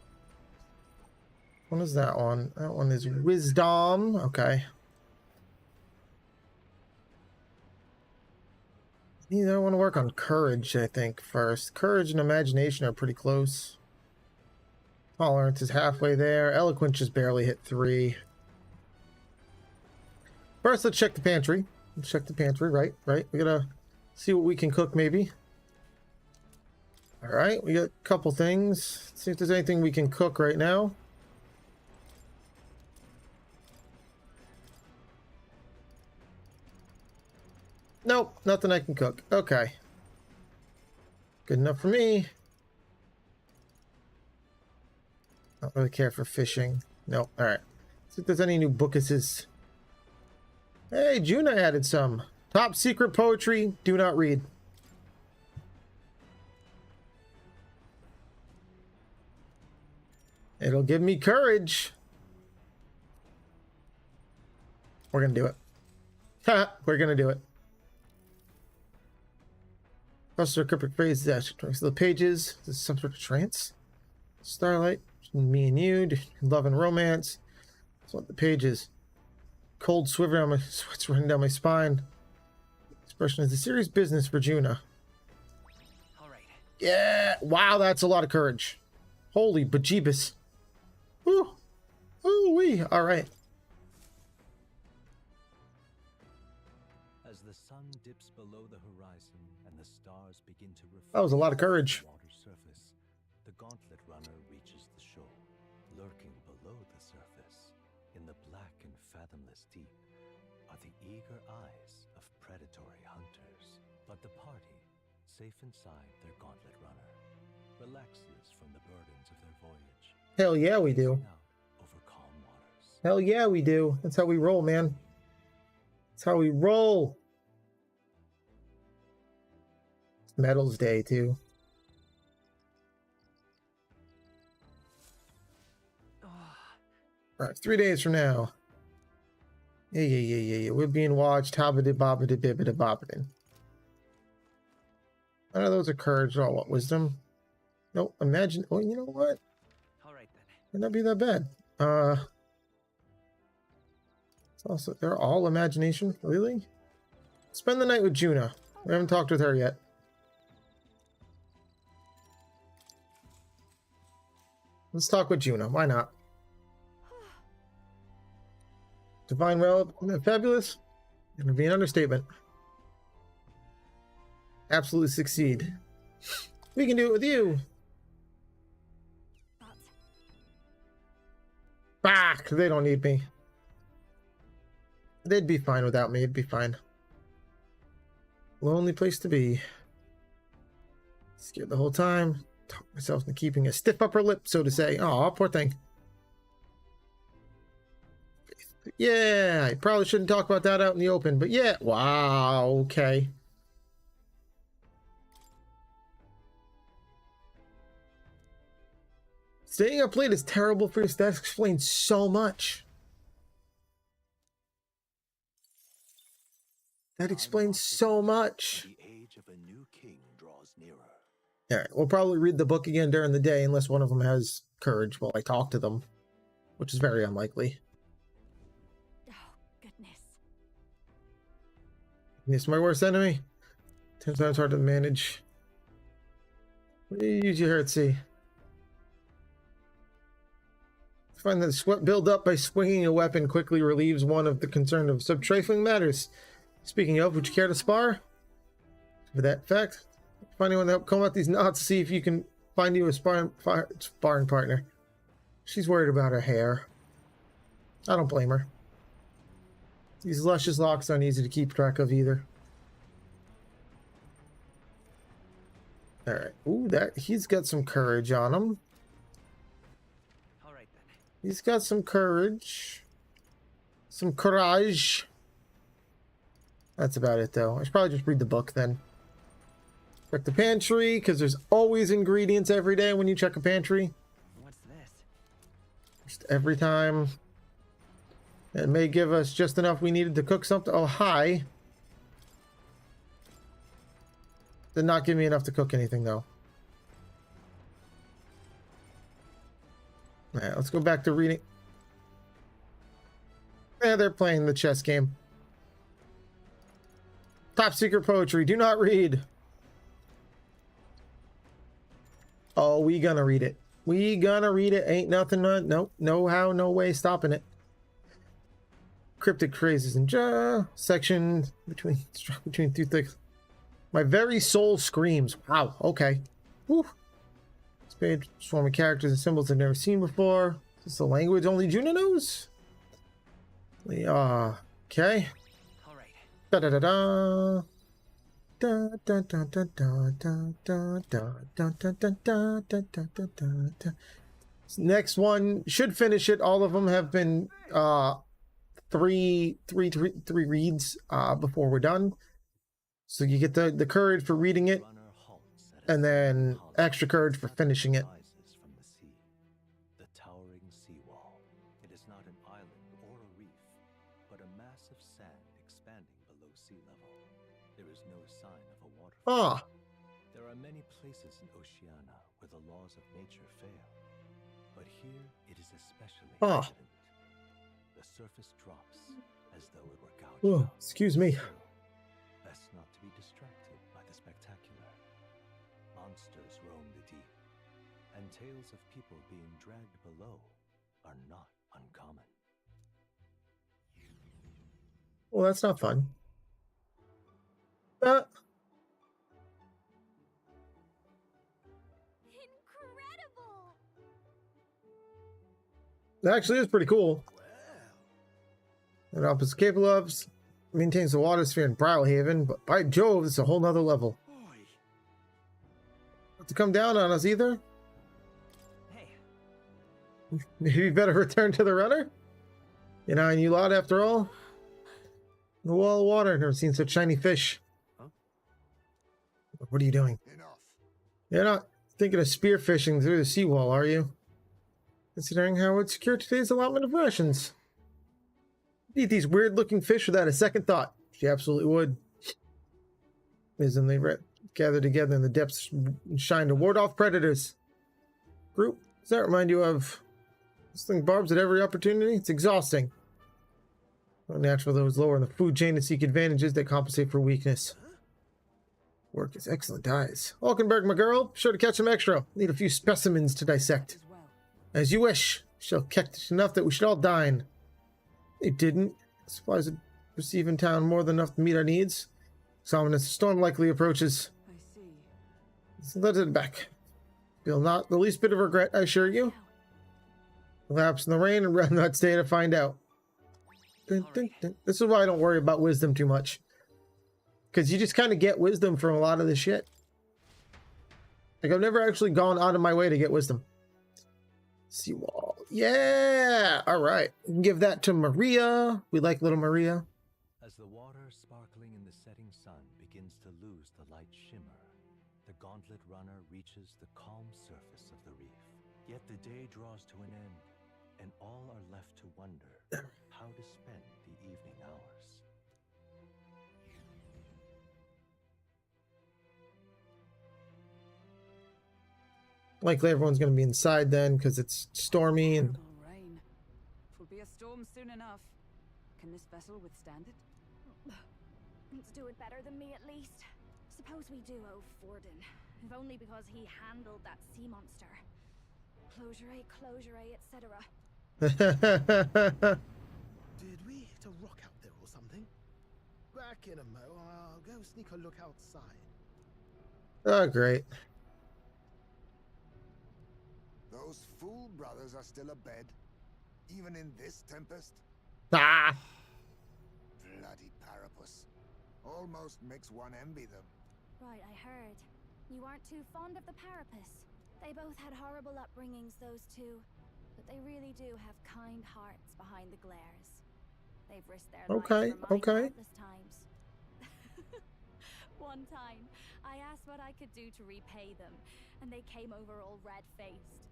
A: What is that one? That one is wisdom. Okay. I want to work on courage, I think, first. Courage and imagination are pretty close. Tolerance is halfway there. Eloquence just barely hit 3. First, let's check the pantry. Let's check the pantry, right? We gotta see what we can cook, maybe. Alright, we got a couple things. Let's see if there's anything we can cook right now. Nope, nothing I can cook. Okay. Good enough for me. Don't really care for fishing. Nope, alright. See if there's any new bookuses. Hey, Juna added some. Top secret poetry, do not read. It'll give me courage. We're gonna do it. Ha! We're gonna do it. Cluster cryptic phrase that the pages. This is some sort of trance. Starlight, me and you, love and romance. That's what the pages. Cold sweats running down my spine. Expression is a serious business for Juna.
H: All right.
A: Yeah! Wow, that's a lot of courage. Holy bejeebus. Woo! Ooh-wee! Alright.
R: As the sun dips below the horizon and the stars begin to reflect
A: That was a lot of courage.
R: on the water's surface, the Gauntlet Runner reaches the shore. Lurking below the surface, in the black and fathomless deep, are the eager eyes of predatory hunters. But the party, safe inside their Gauntlet Runner, relaxes from the burdens of their voyage.
A: Hell yeah, we do.
R: Over calm waters.
A: Hell yeah, we do. That's how we roll, man. That's how we roll. It's Metals Day, too. Alright, 3 days from now. Yeah. We're being watched. Hobbity bobbity bibbity bobbity. None of those are courage or what? Wisdom? Nope. Imagine. Oh, you know what?
N: Alright then.
A: Might not be that bad. It's also, they're all imagination? Really? Spend the night with Juna. We haven't talked with her yet. Let's talk with Juna. Why not? Divine Relic, fabulous. Gonna be an understatement. Absolutely succeed. We can do it with you. Fuck, they don't need me. They'd be fine without me. It'd be fine. Lonely place to be. Scared the whole time. Talk myself into keeping a stiff upper lip, so to say. Aw, poor thing. Yeah, I probably shouldn't talk about that out in the open, but yeah. Wow, okay. Staying up late is terrible for your stats. Explains so much. That explains so much.
D: The age of a new king draws nearer.
A: Alright, we'll probably read the book again during the day unless one of them has courage while I talk to them, which is very unlikely.
B: Oh, goodness.
A: It's my worst enemy. 10 times harder to manage. What do you use your heart see? Find that the sweat build up by swinging a weapon quickly relieves one of the concern of sub-trifling matters. Speaking of, would you care to spar? For that fact, find anyone to help comb out these knots to see if you can find you a sparring partner. She's worried about her hair. I don't blame her. These luscious locks aren't easy to keep track of either. Alright. Ooh, he's got some courage on him.
N: Alright then.
A: He's got some courage. Some courage. That's about it, though. I should probably just read the book, then. Check the pantry, because there's always ingredients every day when you check a pantry.
N: What's this?
A: Just every time. It may give us just enough we needed to cook something. Oh, hi. Did not give me enough to cook anything, though. Alright, let's go back to reading. Yeah, they're playing the chess game. Top secret poetry. Do not read. Oh, we gonna read it. We gonna read it. Ain't nothing. Nope. No how. No way stopping it. Cryptic phrases and section between two things. My very soul screams. Wow. Okay. Woo. Spade swarm of characters and symbols I've never seen before. Is this a language only Juna knows? Okay. Da da da da. Da da da da da da da da da da da da da da da. Next one should finish it. All of them have been three reads before we're done. So you get the courage for reading it, and then extra courage for finishing it.
R: The towering seawall. It is not an island or a reef, but a mass of sand expanding below sea level. There is no sign of a waterfall. There are many places in Oceania where the laws of nature fail, but here it is especially evident. The surface drops as though it were gouged out.
A: Excuse me.
R: Best not to be distracted by the spectacular. Monsters roam the deep, and tales of people being dragged below are not uncommon.
A: Well, that's not fun.
B: Incredible!
A: That actually is pretty cool. It is capable of, maintains the water sphere in Brawlhaven, but by Jove, it's a whole nother level. Not to come down on us either.
N: Hey.
A: Maybe you better return to the runner? You know, and you lot after all. The wall of water, never seen such shiny fish.
N: Huh?
A: What are you doing?
L: Enough.
A: You're not thinking of spearfishing through the seawall, are you? considering how it would secure today's allotment of rations. Eat these weird-looking fish without a second thought. She absolutely would. Isn't they gather together in the depths and shine to ward off predators? Group, does that remind you of sling barbs at every opportunity? It's exhausting. Not natural those lower in the food chain to seek advantages that compensate for weakness. Work is excellent eyes. Falkenberg, my girl, be sure to catch some extra. Need a few specimens to dissect. As you wish. Shall catch enough that we should all dine. They didn't. Supplies would receive in town more than enough to meet our needs. Ominous storm likely approaches.
O: I see.
A: So let's head back. Feel not the least bit of regret, I assure you. Collapse in the rain and run that stay to find out. Dun, dun, dun. This is why I don't worry about wisdom too much. Because you just kind of get wisdom from a lot of this shit. Like, I've never actually gone out of my way to get wisdom. Seawall. Yeah! Alright. We can give that to Maria. We like little Maria.
R: As the water sparkling in the setting sun begins to lose the light shimmer, the gauntlet runner reaches the calm surface of the reef. Yet the day draws to an end, and all are left to wonder how to spend the evening hours.
A: Likely everyone's going to be inside then because it's stormy and...
O: Rain. It'll be a storm soon enough. Can this vessel withstand it?
B: It's doing better than me at least. Suppose we do owe Forden, if only because he handled that sea monster. Closure, etc.
P: Did we hit a rock out there or something? Back in a mo. I'll go sneak a look outside.
A: Oh, great.
L: Those fool brothers are still abed, even in this tempest.
A: Ah!
L: Bloody Parapus. Almost makes one envy them.
B: Right, I heard. You aren't too fond of the Parapus. They both had horrible upbringings, those two. But they really do have kind hearts behind the glares. They've risked their lives for mine countless times. One time, I asked what I could do to repay them, and they came over all red-faced.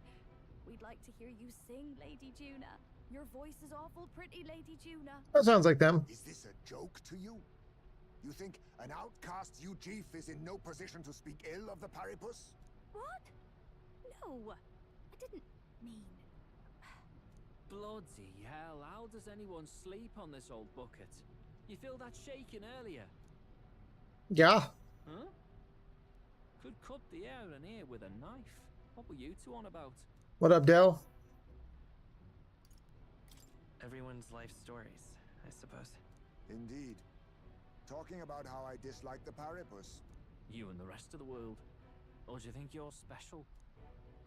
B: We'd like to hear you sing, Lady Juna. Your voice is awful pretty, Lady Juna.
A: That sounds like them.
L: Is this a joke to you? You think an outcast Ujif is in no position to speak ill of the Paripus?
B: What? No, I didn't mean...
K: Bloody hell, how does anyone sleep on this old bucket? You feel that shaking earlier?
A: Yeah.
K: Huh? Could cut the air in here with a knife. What were you two on about?
A: What up, Del?
N: Everyone's life stories, I suppose.
L: Indeed. Talking about how I dislike the Paripus.
K: You and the rest of the world. Or do you think you're special?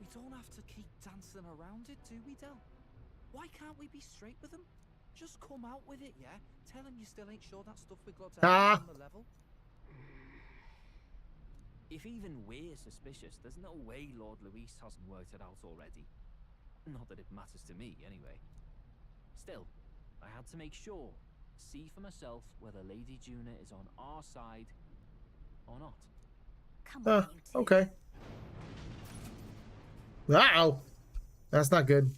M: We don't have to keep dancing around it, do we, Del? Why can't we be straight with them? Just come out with it, yeah? Tell them you still ain't sure that stuff we got to have on the level.
K: If even we're suspicious, there's no way Lord Luis hasn't worked it out already. Not that it matters to me, anyway. Still, I had to make sure, see for myself whether Lady Juna is on our side or not.
B: Come on, you two.
A: Okay. Wow. That's not good.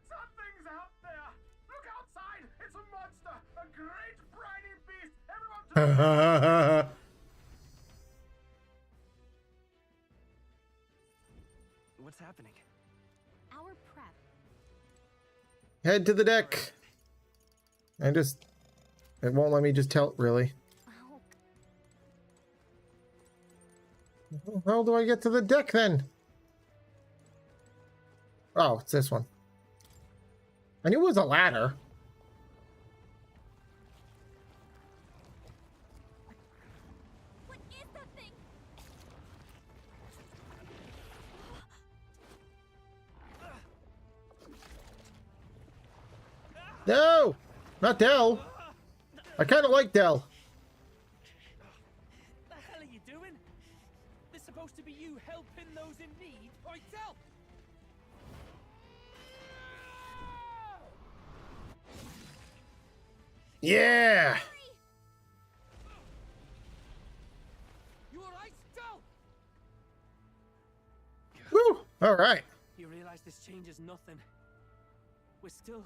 E: Something's out there! Look outside! It's a monster! A great briny beast! Everyone
N: What's happening?
B: Our prep.
A: Head to the deck. It won't let me just tell, really. How do I get to the deck then? Oh, it's this one. I knew it was a ladder.
B: What is that thing?
A: No! Not Del. I kind of like Del.
H: The hell are you doing? This supposed to be you helping those in need, right, Del?
A: Yeah!
H: You alright, Del?
A: Woo! All right.
H: You realize this changes nothing. We're still...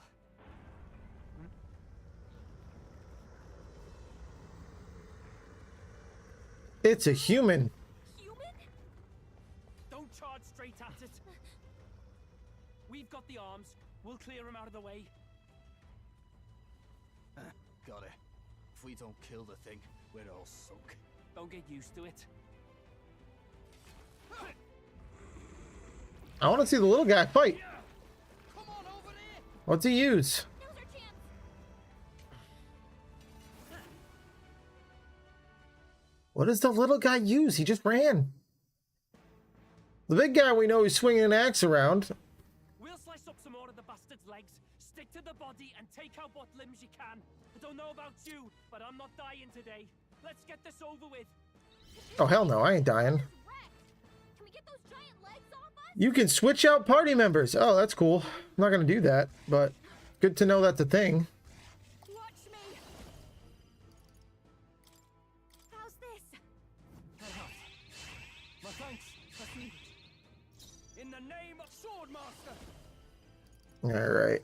A: It's a human.
H: Don't charge straight at it. We've got the arms. We'll clear him out of the way.
S: Got it. If we don't kill the thing, we're all sunk.
H: Don't get used to it.
A: I want to see the little guy fight. What's he use? What does the little guy use? He just ran. The big guy, we know he's swinging an axe around.
H: We'll slice up some more of the bastard's legs, stick to the body, and take out what limbs you can. I don't know about you, but I'm not dying today. Let's get this over with.
A: Oh, hell no, I ain't dying. You can switch out party members. Oh, that's cool. I'm not going to do that, but good to know that's a thing.
B: How's this?
H: My thanks. That's needed. In the name of Swordmaster.
A: All right.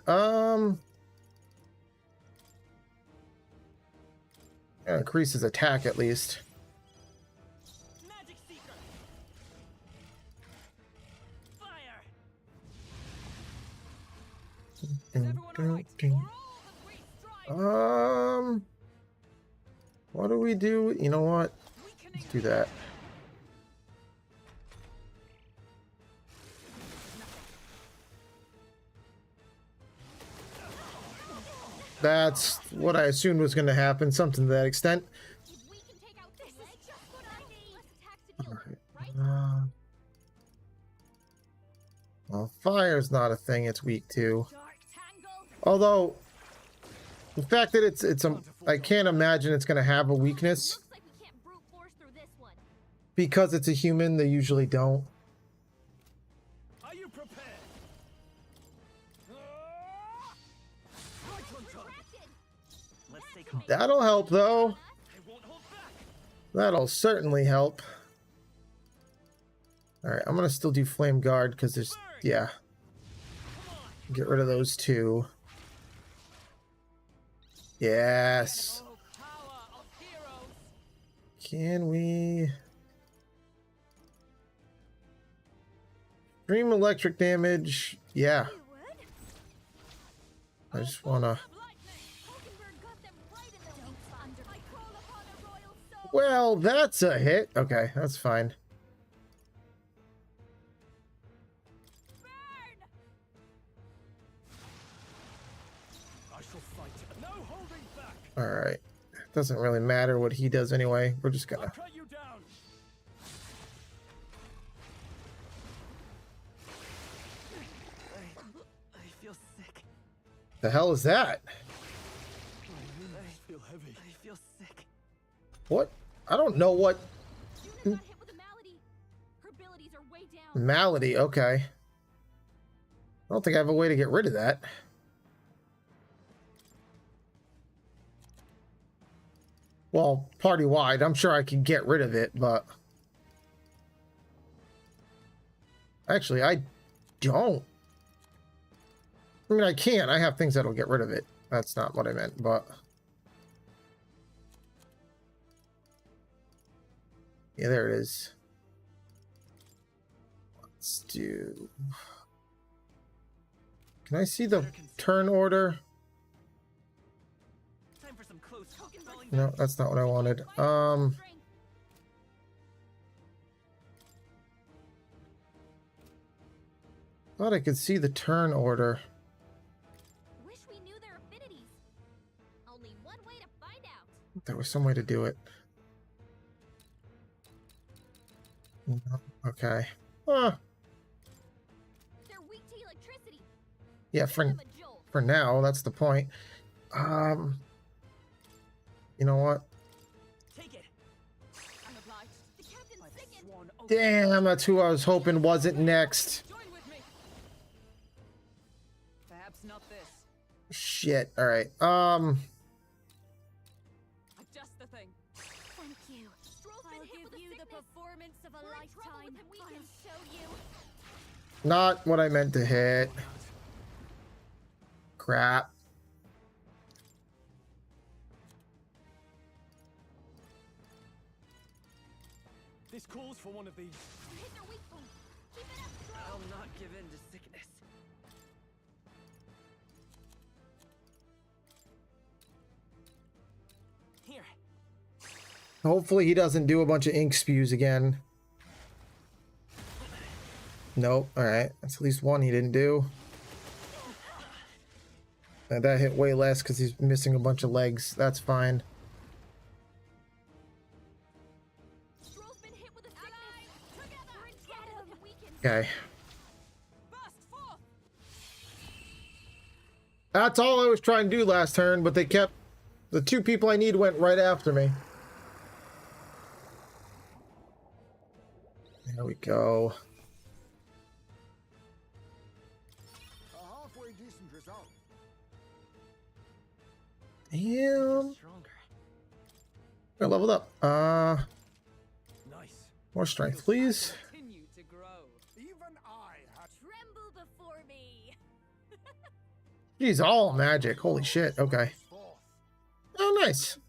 A: Increase his attack at least.
H: Magic Seeker. Fire.
A: What do we do? You know what? Let's do that. That's what I assumed was going to happen, something to that extent. Alright. Well, fire's not a thing it's weak to. Although, the fact that it's I can't imagine it's going to have a weakness. Because it's a human, they usually don't.
H: Are you prepared?
A: That'll help, though. That'll certainly help. Alright, I'm going to still do Flame Guard, because there's... Yeah. Get rid of those two. Yes. Can we... Extreme electric damage. Yeah. I just want to... Well, that's a hit. Okay, that's fine. Alright. Doesn't really matter what he does anyway. We're just gonna...
N: I feel sick.
A: The hell is that?
N: I feel heavy. I feel sick.
A: What? I don't know what... Malady, okay. I don't think I have a way to get rid of that. Well, party-wide, I'm sure I can get rid of it, but... Actually, I don't. I mean, I can. I have things that'll get rid of it. That's not what I meant, but... Yeah, there it is. Let's do... Can I see the turn order? No, that's not what I wanted. Thought I could see the turn order.
B: Wish we knew their affinities. Only one way to find out.
A: There was some way to do it. Okay.
B: They're weak to electricity.
A: Yeah, for now, that's the point. You know what?
H: Take it. I'm obliged.
B: The captain's sickened.
A: Damn, that's who I was hoping wasn't next.
O: Perhaps not this.
A: Shit. All right.
O: Just the thing.
B: Thank you. I'll give you the performance of a lifetime. I can show you.
A: Not what I meant to hit. Crap.
C: This calls for one of these.
Q: Hit their weak point. Keep it up, Stroll.
N: I'll not give in to sickness.
C: Here.
A: Hopefully he doesn't do a bunch of ink spews again. Nope. Alright. That's at least one he didn't do. And that hit way less because he's missing a bunch of legs. That's fine.
Q: Stroll's been hit with a sickness. Together.
A: Okay. That's all I was trying to do last turn, but they kept... The two people I need went right after me. There we go.
L: A halfway decent result.
A: Damn. I leveled up.
C: Nice.
A: More strength, please.
Q: Continue to grow.
I: Even I had
Q: Tremble before me.
A: Geez, all magic. Holy shit. Okay. Oh, nice.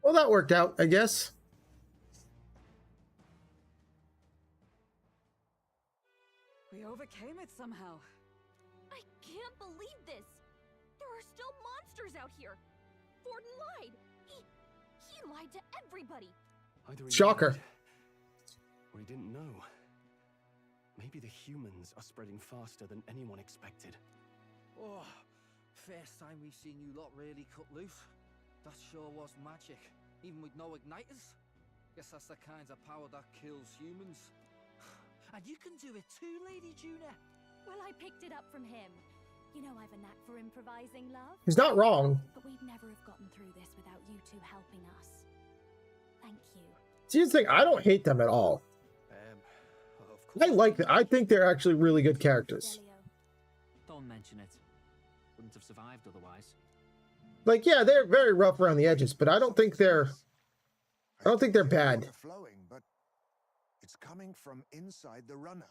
A: Well, that worked out, I guess.
O: We overcame it somehow.
Q: I can't believe this. There are still monsters out here. Forden lied. He lied to everybody.
C: Either he
A: Shocker.
C: lied, or he didn't know. Maybe the humans are spreading faster than anyone expected.
M: Oh, first time we've seen you lot really cut loose. That sure was magic, even with no igniters. Guess that's the kind of power that kills humans. And you can do it too, Lady Juna.
B: Well, I picked it up from him. You know I've a knack for improvising, love.
A: He's not wrong.
B: But we'd never have gotten through this without you two helping us. Thank you.
A: See, the thing, I don't hate them at all. I like them. I think they're actually really good characters.
K: Don't mention it. Wouldn't have survived otherwise.
A: Like, yeah, they're very rough around the edges, but I don't think they're bad.
L: Flowing, but it's coming from inside the runner.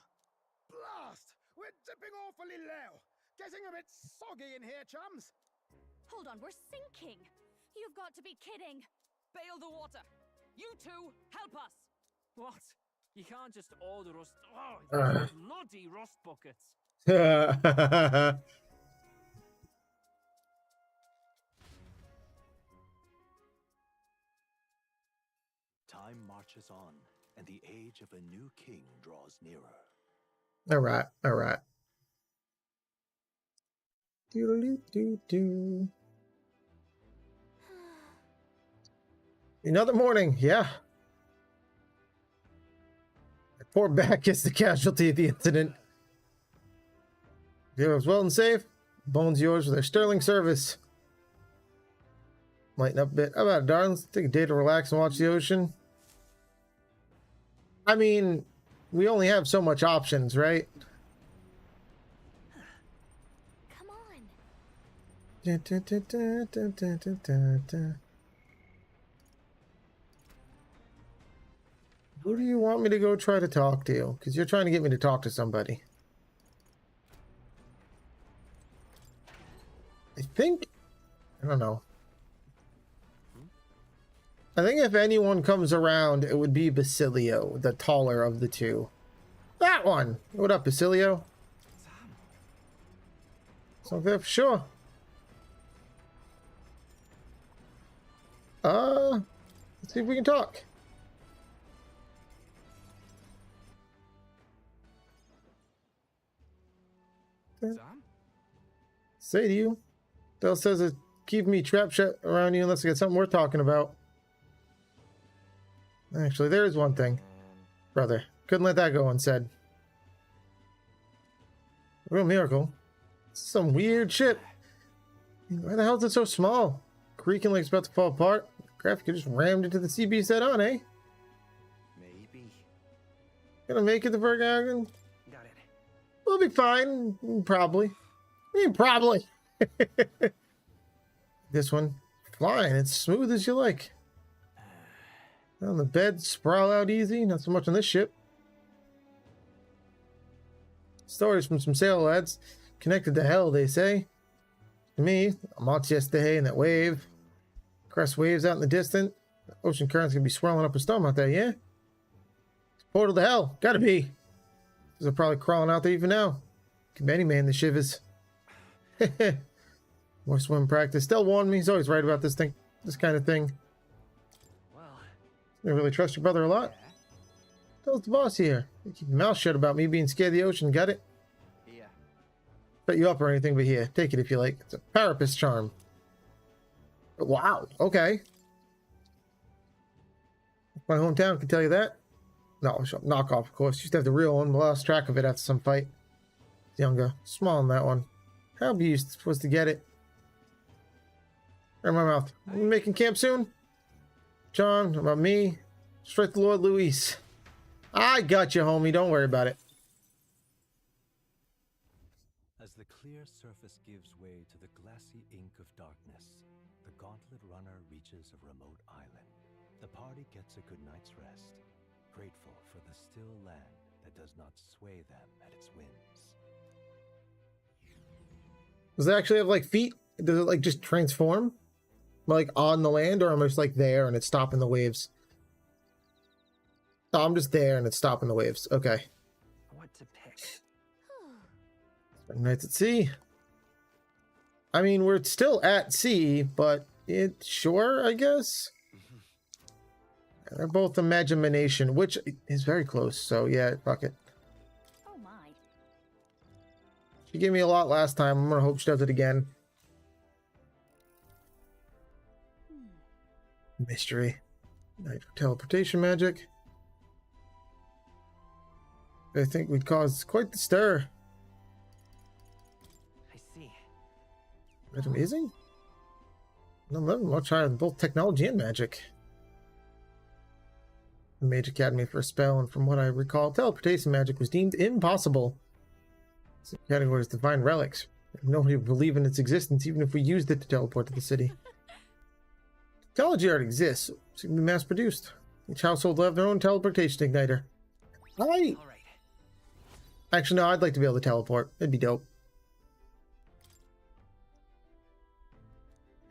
P: Blast! We're dipping awfully low. Getting a bit soggy in here, chums.
B: Hold on, we're sinking. You've got to be kidding.
H: Bail the water. You two, help us. What? You can't just order us. Oh, bloody rust buckets.
R: Time marches on, and the age of a new king draws nearer.
A: All right, all right. Do. Another morning, yeah. Poor back is the casualty of the incident. It was well and safe. Bones yours for their sterling service. Lighten up a bit. How about it, darling? Let's take a day to relax and watch the ocean. I mean, we only have so much options, right?
B: Come on.
A: Who do you want me to go try to talk to? Because you're trying to get me to talk to somebody. I think... I don't know. I think if anyone comes around, it would be Basilio, the taller of the two. That one! What up, Basilio? Something for sure. Let's see if we can talk. Say to you. Dell says it's keep me trapped shut around you unless I get something worth talking about. Actually, there is one thing. Brother, couldn't let that go unsaid. Real miracle. Some weird ship. Why the hell is it so small? Creaking like it's about to fall apart. Graphic just rammed into the sea beast head on, eh?
N: Maybe.
A: Gonna make it to Vergagen?
N: Got it.
A: We'll be fine. Probably. I mean, probably. This one, flying. It's smooth as you like. On the bed, sprawl out easy. Not so much on this ship. Stories from some sailor lads. Connected to hell, they say. To me, I'm out yesterday in that wave. Crest waves out in the distance. The ocean current's gonna be swirling up a storm out there, yeah? It's portal to hell. Gotta be. They're probably crawling out there even now. Give any man the shivers. More swim practice. Still warned me. He's always right about this kind of thing.
N: Well,
A: You really trust your brother a lot? Tell the boss here. You keep your mouth shut about me being scared of the ocean. Got it?
N: yeah.
A: Bet you up or anything, but here, take it if you like. It's a parapet charm. Wow. Okay. My hometown can tell you that. No, knockoff, of course. Used to have the real one. Lost track of it after some fight. Younger. Small on that one. How be you supposed to get it? Right in my mouth. You making camp soon? John, about me? Straight to Lord Luis. I got you, homie. Don't worry about it.
R: As the clear surface gives way to the glassy ink of darkness, the gauntlet runner reaches a remote island. The party gets a good night's rest, grateful for the still land that does not sway them at its winds.
A: Does it actually have like feet? Does it like just transform? Like on the land, or am I just like there and it's stopping the waves? Oh, I'm just there and it's stopping the waves. Okay.
N: What to pick?
A: Spend nights at sea. I mean, we're still at sea, but it's shore, I guess. They're both imagination, which is very close. So yeah, fuck it.
B: Oh my.
A: She gave me a lot last time. I'm gonna hope she does it again. Mystery. Night teleportation magic. I think we'd cause quite the stir.
N: I see.
A: That's amazing. I'm level much higher than both technology and magic. The Mage Academy for a spell, and from what I recall, teleportation magic was deemed impossible. This category is divine relics. Nobody would believe in its existence, even if we used it to teleport to the city. Technology already exists. It's going to be mass produced. Each household will have their own teleportation igniter. All right. Actually, no, I'd like to be able to teleport. It'd be dope.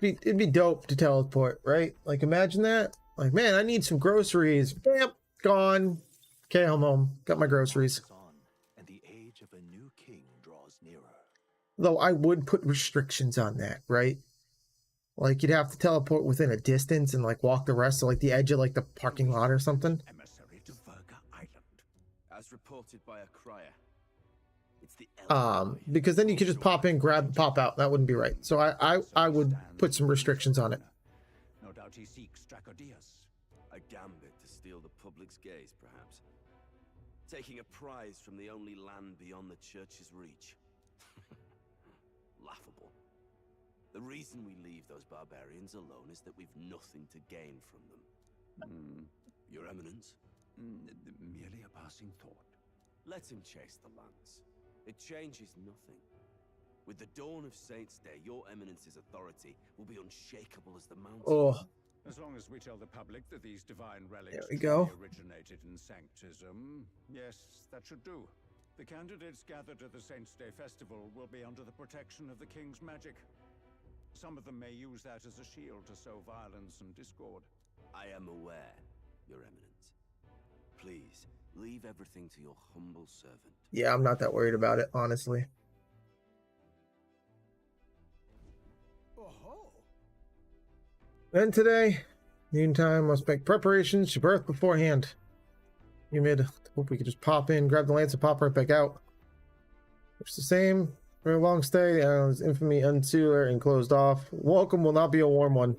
A: It'd be dope to teleport, right? Like, imagine that. Like, man, I need some groceries. Bam, gone. Okay, I'm home. Got my groceries.
D: And the age of a new king draws nearer.
A: Though I would put restrictions on that, right? Like, you'd have to teleport within a distance and, like, walk the rest of, like, the edge of, like, the parking lot or something.
C: Emissary to Verga Island. As reported by a crier. It's the
A: Because then you could just pop in, grab, pop out. That wouldn't be right. So I would put some restrictions on it.
C: No doubt he seeks Dracodius.
T: A gambit to steal the public's gaze, perhaps. Taking a prize from the only land beyond the church's reach. Laughable. The reason we leave those barbarians alone is that we've nothing to gain from them. Your Eminence?
I: Merely a passing thought.
T: Let him chase the lance. It changes nothing. With the dawn of Saints' Day, your Eminence's authority will be unshakable as the mountain.
A: Oh.
E: As long as we tell the public that these divine relics
A: There we go.
E: originated in Sanctism, yes, that should do. The candidates gathered at the Saints' Day festival will be under the protection of the King's magic. Some of them may use that as a shield to sow violence and discord.
T: I am aware, Your Eminence. Please, leave everything to your humble servant.
A: Yeah, I'm not that worried about it, honestly. And today, meantime, must make preparations to birth beforehand. Humid. Hope we could just pop in, grab the lance, and pop right back out. It's the same. Very long stay. The island's infamy unsealed and closed off. Welcome will not be a warm one.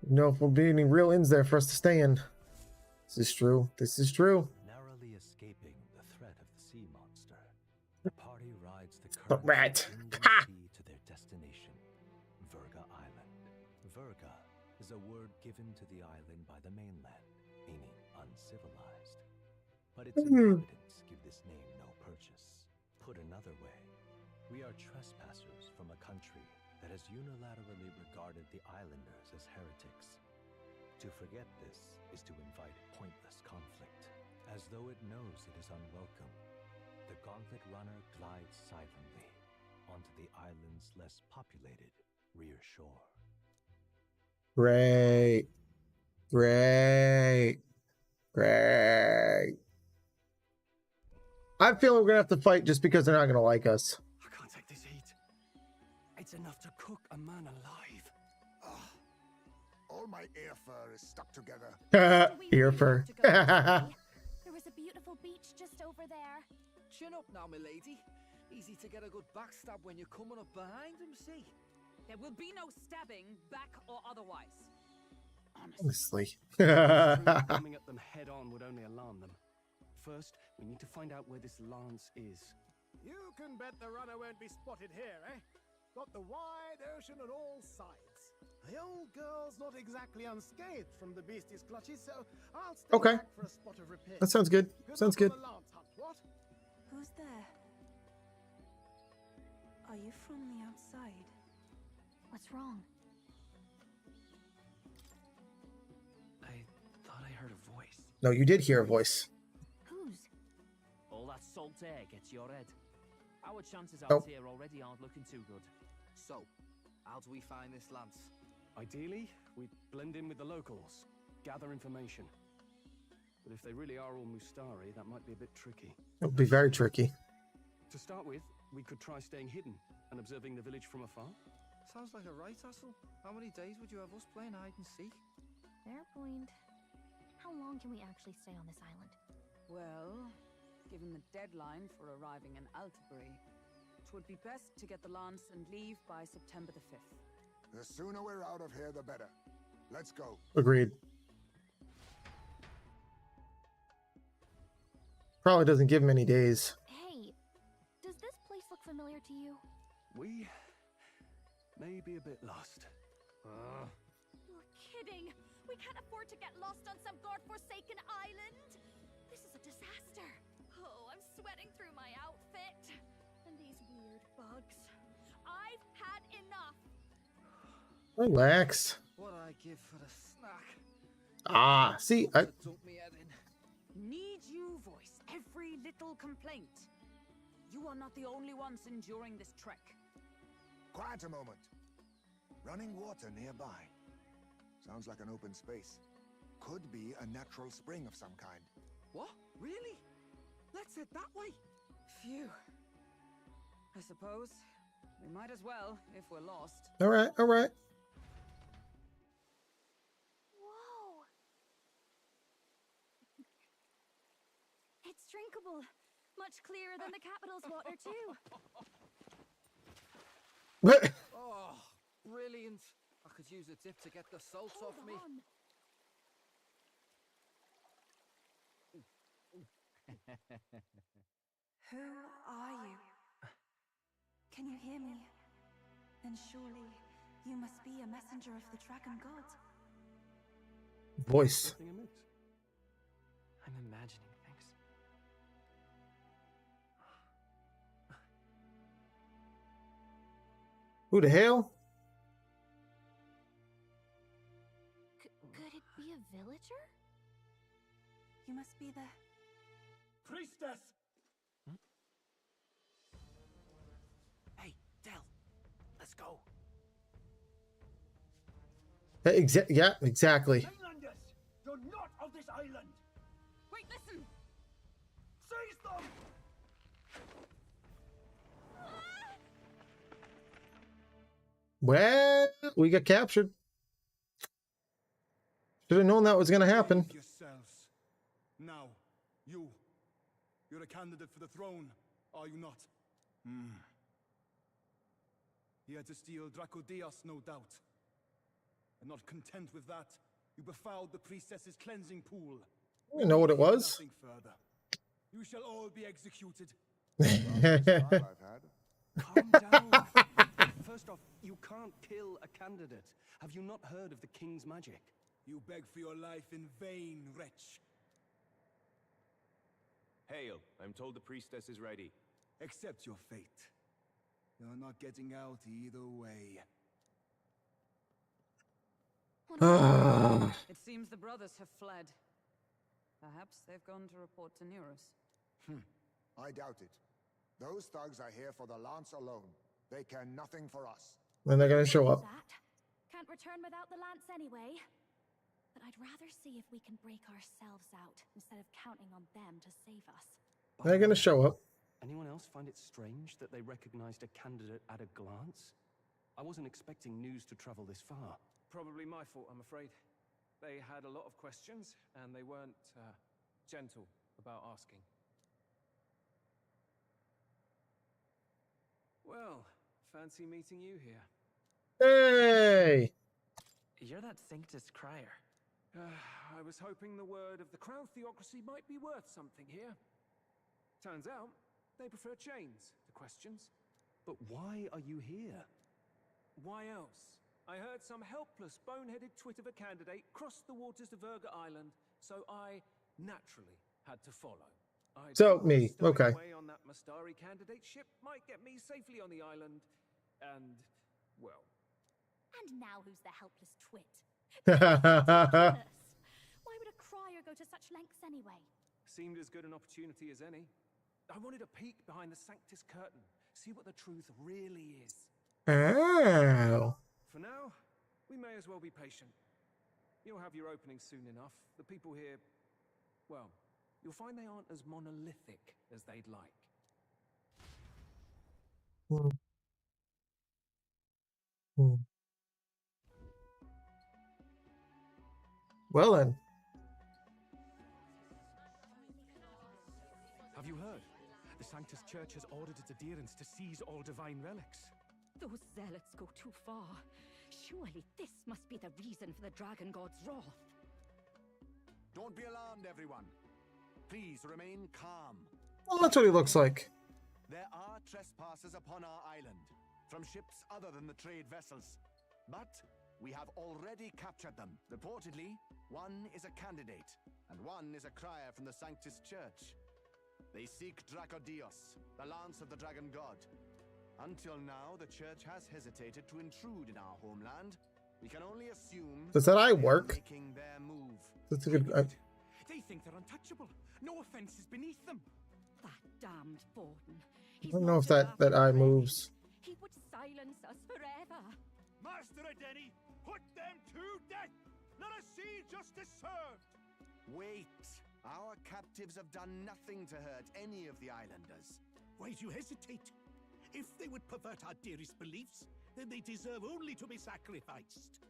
A: No, if we'll be any real inns there for us to stay in. This is true. This is true.
R: Narrowly escaping the threat of the sea monster, the party rides the current
A: rat.
R: sea to their destination, Verga Island. Verga is a word given to the island by the mainland, meaning uncivilized. But its inhabitants give this name no purchase. Put another way, we are trespassers from a country that has unilaterally regarded the islanders as heretics. To forget this is to invite pointless conflict. As As though it knows it is unwelcome, the Gauntlet Runner glides silently onto the island's less populated rear shore.
A: Great. Great. Great. I feel we're gonna have to fight just because they're not gonna like us.
C: I can't take this heat. It's enough to cook a man alive.
L: All my ear fur is stuck together.
A: Ear fur.
B: There was a beautiful beach just over there.
M: Chin up now, milady. Easy to get a good backstab when you're coming up behind him, see?
O: There will be no stabbing, back or otherwise.
A: Honestly.
C: Coming at them head on would only alarm them. First, we need to find out where this lance is.
P: You can bet the runner won't be spotted here, eh? Got the wide ocean on all sides. The old girl's not exactly unscathed from the beastie's clutches, so I'll stay back for a spot of repair.
A: That sounds good. Sounds good.
O: Who's there? Are you from the outside?
B: What's wrong?
N: I thought I heard a voice.
A: No, you did hear a voice.
B: Whose?
K: All that salt air gets your head. Our chances
A: Oh.
K: out here already aren't looking too good.
M: So, how do we find this lance?
C: Ideally, we'd blend in with the locals, gather information. But if they really are all Mustari, that might be a bit tricky.
A: It would be very tricky.
C: To start with, we could try staying hidden and observing the village from afar.
M: Sounds like a right hassle. How many days would you have us playing hide and seek?
B: Fair point. How long can we actually stay on this island?
O: Well, given the deadline for arriving in Altabury, it would be best to get the lance and leave by September the 5th.
L: The sooner we're out of here, the better. Let's go.
A: Agreed. Probably doesn't give him any days.
B: Hey, does this place look familiar to you?
C: We may be a bit lost.
Q: You're kidding! We can't afford to get lost on some god-forsaken island! This is a disaster! Oh, I'm sweating through my outfit. And these weird bugs. I've had enough!
A: Relax.
M: What I give for a snack?
A: Ah, see,
O: Need you voice every little complaint? You are not the only ones enduring this trek.
L: Quiet a moment. Running water nearby. Sounds like an open space. Could be a natural spring of some kind.
M: What? Really? Let's head that way.
O: Phew. I suppose we might as well if we're lost.
A: All right, all right.
B: Whoa! It's drinkable. Much clearer than the capital's water, too.
M: Oh, brilliant. I could use a dip to get the salt off me.
O: Who are you? Can you hear me? Then surely you must be a messenger of the dragon god.
A: Voice.
N: I'm imagining things.
A: Who the hell?
B: Could it be a villager?
O: You must be the...
E: Priestess!
M: Hey, Del. Let's go.
A: Yeah, exactly.
E: Mainlanders! You're not of this island!
O: Wait, listen!
E: Seize them!
A: Well, we got captured. Should have known that was going to happen.
D: Yourselves. Now, you're a candidate for the throne, are you not? Here to steal Dracodias, no doubt. And not content with that, you befouled the priestess's cleansing pool.
A: You know what it was?
D: Nothing further. You shall all be executed.
C: Calm down. First off, you can't kill a candidate. Have you not heard of the king's magic?
D: You beg for your life in vain, wretch.
T: Hail, I'm told the priestess is ready.
D: Accept your fate. You're not getting out either way.
O: It seems the brothers have fled. Perhaps they've gone to report to Neurus.
L: I doubt it. Those thugs are here for the lance alone. They care nothing for us.
A: Then they're gonna show up.
B: Can't return without the lance anyway. But I'd rather see if we can break ourselves out instead of counting on them to save us.
A: They're gonna show up.
C: Anyone else find it strange that they recognized a candidate at a glance? I wasn't expecting news to travel this far.
E: Probably my fault, I'm afraid. They had a lot of questions, and they weren't gentle about asking. Well, fancy meeting you here.
A: Hey!
N: You're that Sanctus crier.
E: I was hoping the word of the Crown Theocracy might be worth something here. Turns out, they prefer chains to questions.
C: But why are you here?
E: Why else? I heard some helpless, boneheaded twit of a candidate crossed the waters of Verga Island, so I naturally had to follow.
A: So, me, okay.
E: Away on that Mastari candidate ship might get me safely on the island, and, well...
B: And now who's the helpless twit? Why would a crier go to such lengths anyway?
E: Seemed as good an opportunity as any. I wanted a peek behind the Sanctus curtain, see what the truth really is.
A: Oh.
E: For now, we may as well be patient. You'll have your opening soon enough. The people here, well, you'll find they aren't as monolithic as they'd like.
A: Well then.
C: Have you heard? The Sanctus Church has ordered its adherents to seize all divine relics.
J: Those zealots go too far. Surely this must be the reason for the Dragon God's wrath.
D: Don't be alarmed, everyone. Please remain calm.
A: Well, that's what he looks like.
D: There are trespassers upon our island, from ships other than the trade vessels. But we have already captured them. Reportedly, one is a candidate, and one is a crier from the Sanctus Church. They seek Dracodios, the lance of the Dragon God. Until now, the Church has hesitated to intrude in our homeland. We can only assume...
A: Does that eye work?
D: Making their move.
A: That's a good...
H: They think they're untouchable. No offense is beneath them.
J: That damned Borden.
A: I don't know if that eye moves.
J: He would silence us forever.
I: Master Adeni, put them to death! Let us see justice served!
D: Wait! Our captives have done nothing to hurt any of the islanders.
I: Why do you hesitate? If they would pervert our dearest beliefs, then they deserve only to be sacrificed.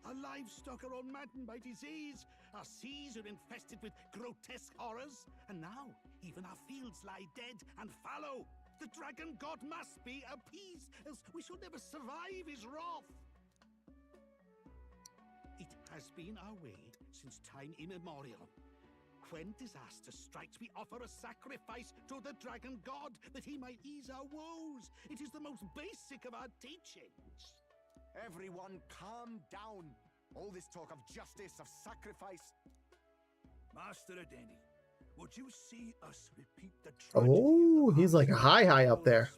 I: Our livestock are all maddened by disease, our seas are infested with grotesque horrors, and now even our fields lie dead and fallow. The Dragon God must be appeased, else we shall never survive his wrath. It has been our way since time immemorial. When disaster strikes, we offer a sacrifice to the Dragon God that he might ease our woes. It is the most basic of our teachings.
D: Everyone calm down. All this talk of justice, of sacrifice.
I: Master Adeni, would you see us repeat the
A: Oh, he's like high up there.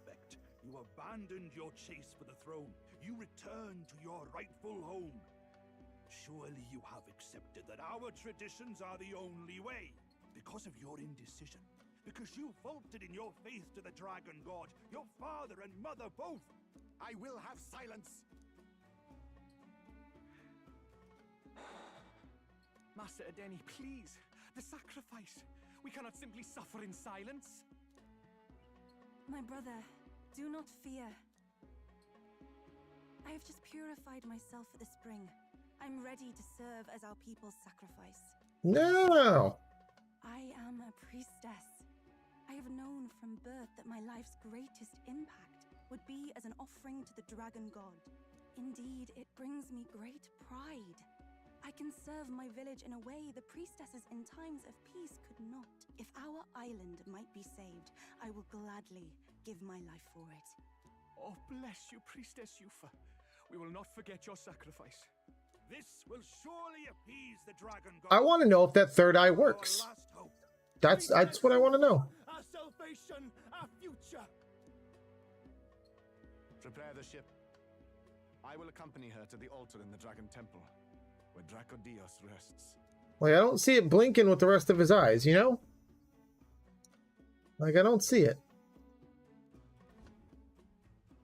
I: You abandoned your chase for the throne. You returned to your rightful home. Surely you have accepted that our traditions are the only way. Because of your indecision. Because you faltered in your faith to the Dragon God. Your father and mother both.
D: I will have silence.
H: Master Adeni, please. The sacrifice. We cannot simply suffer in silence.
O: My brother, do not fear. I have just purified myself for the spring. I'm ready to serve as our people's sacrifice.
A: No!
O: I am a priestess. I have known from birth that my life's greatest impact would be as an offering to the Dragon God. Indeed, it brings me great pride. I can serve my village in a way the priestesses in times of peace could not. If our island might be saved, I will gladly give my life for it.
H: Oh, bless you, Priestess Yufa. We will not forget your sacrifice.
I: This will surely appease the Dragon God.
A: I want to know if that third eye works. That's what I want to know.
I: Our salvation, our future.
D: Prepare the ship. I will accompany her to the altar in the Dragon Temple, where Dracodios rests.
A: Like, I don't see it blinking with the rest of his eyes, you know? Like, I don't see it.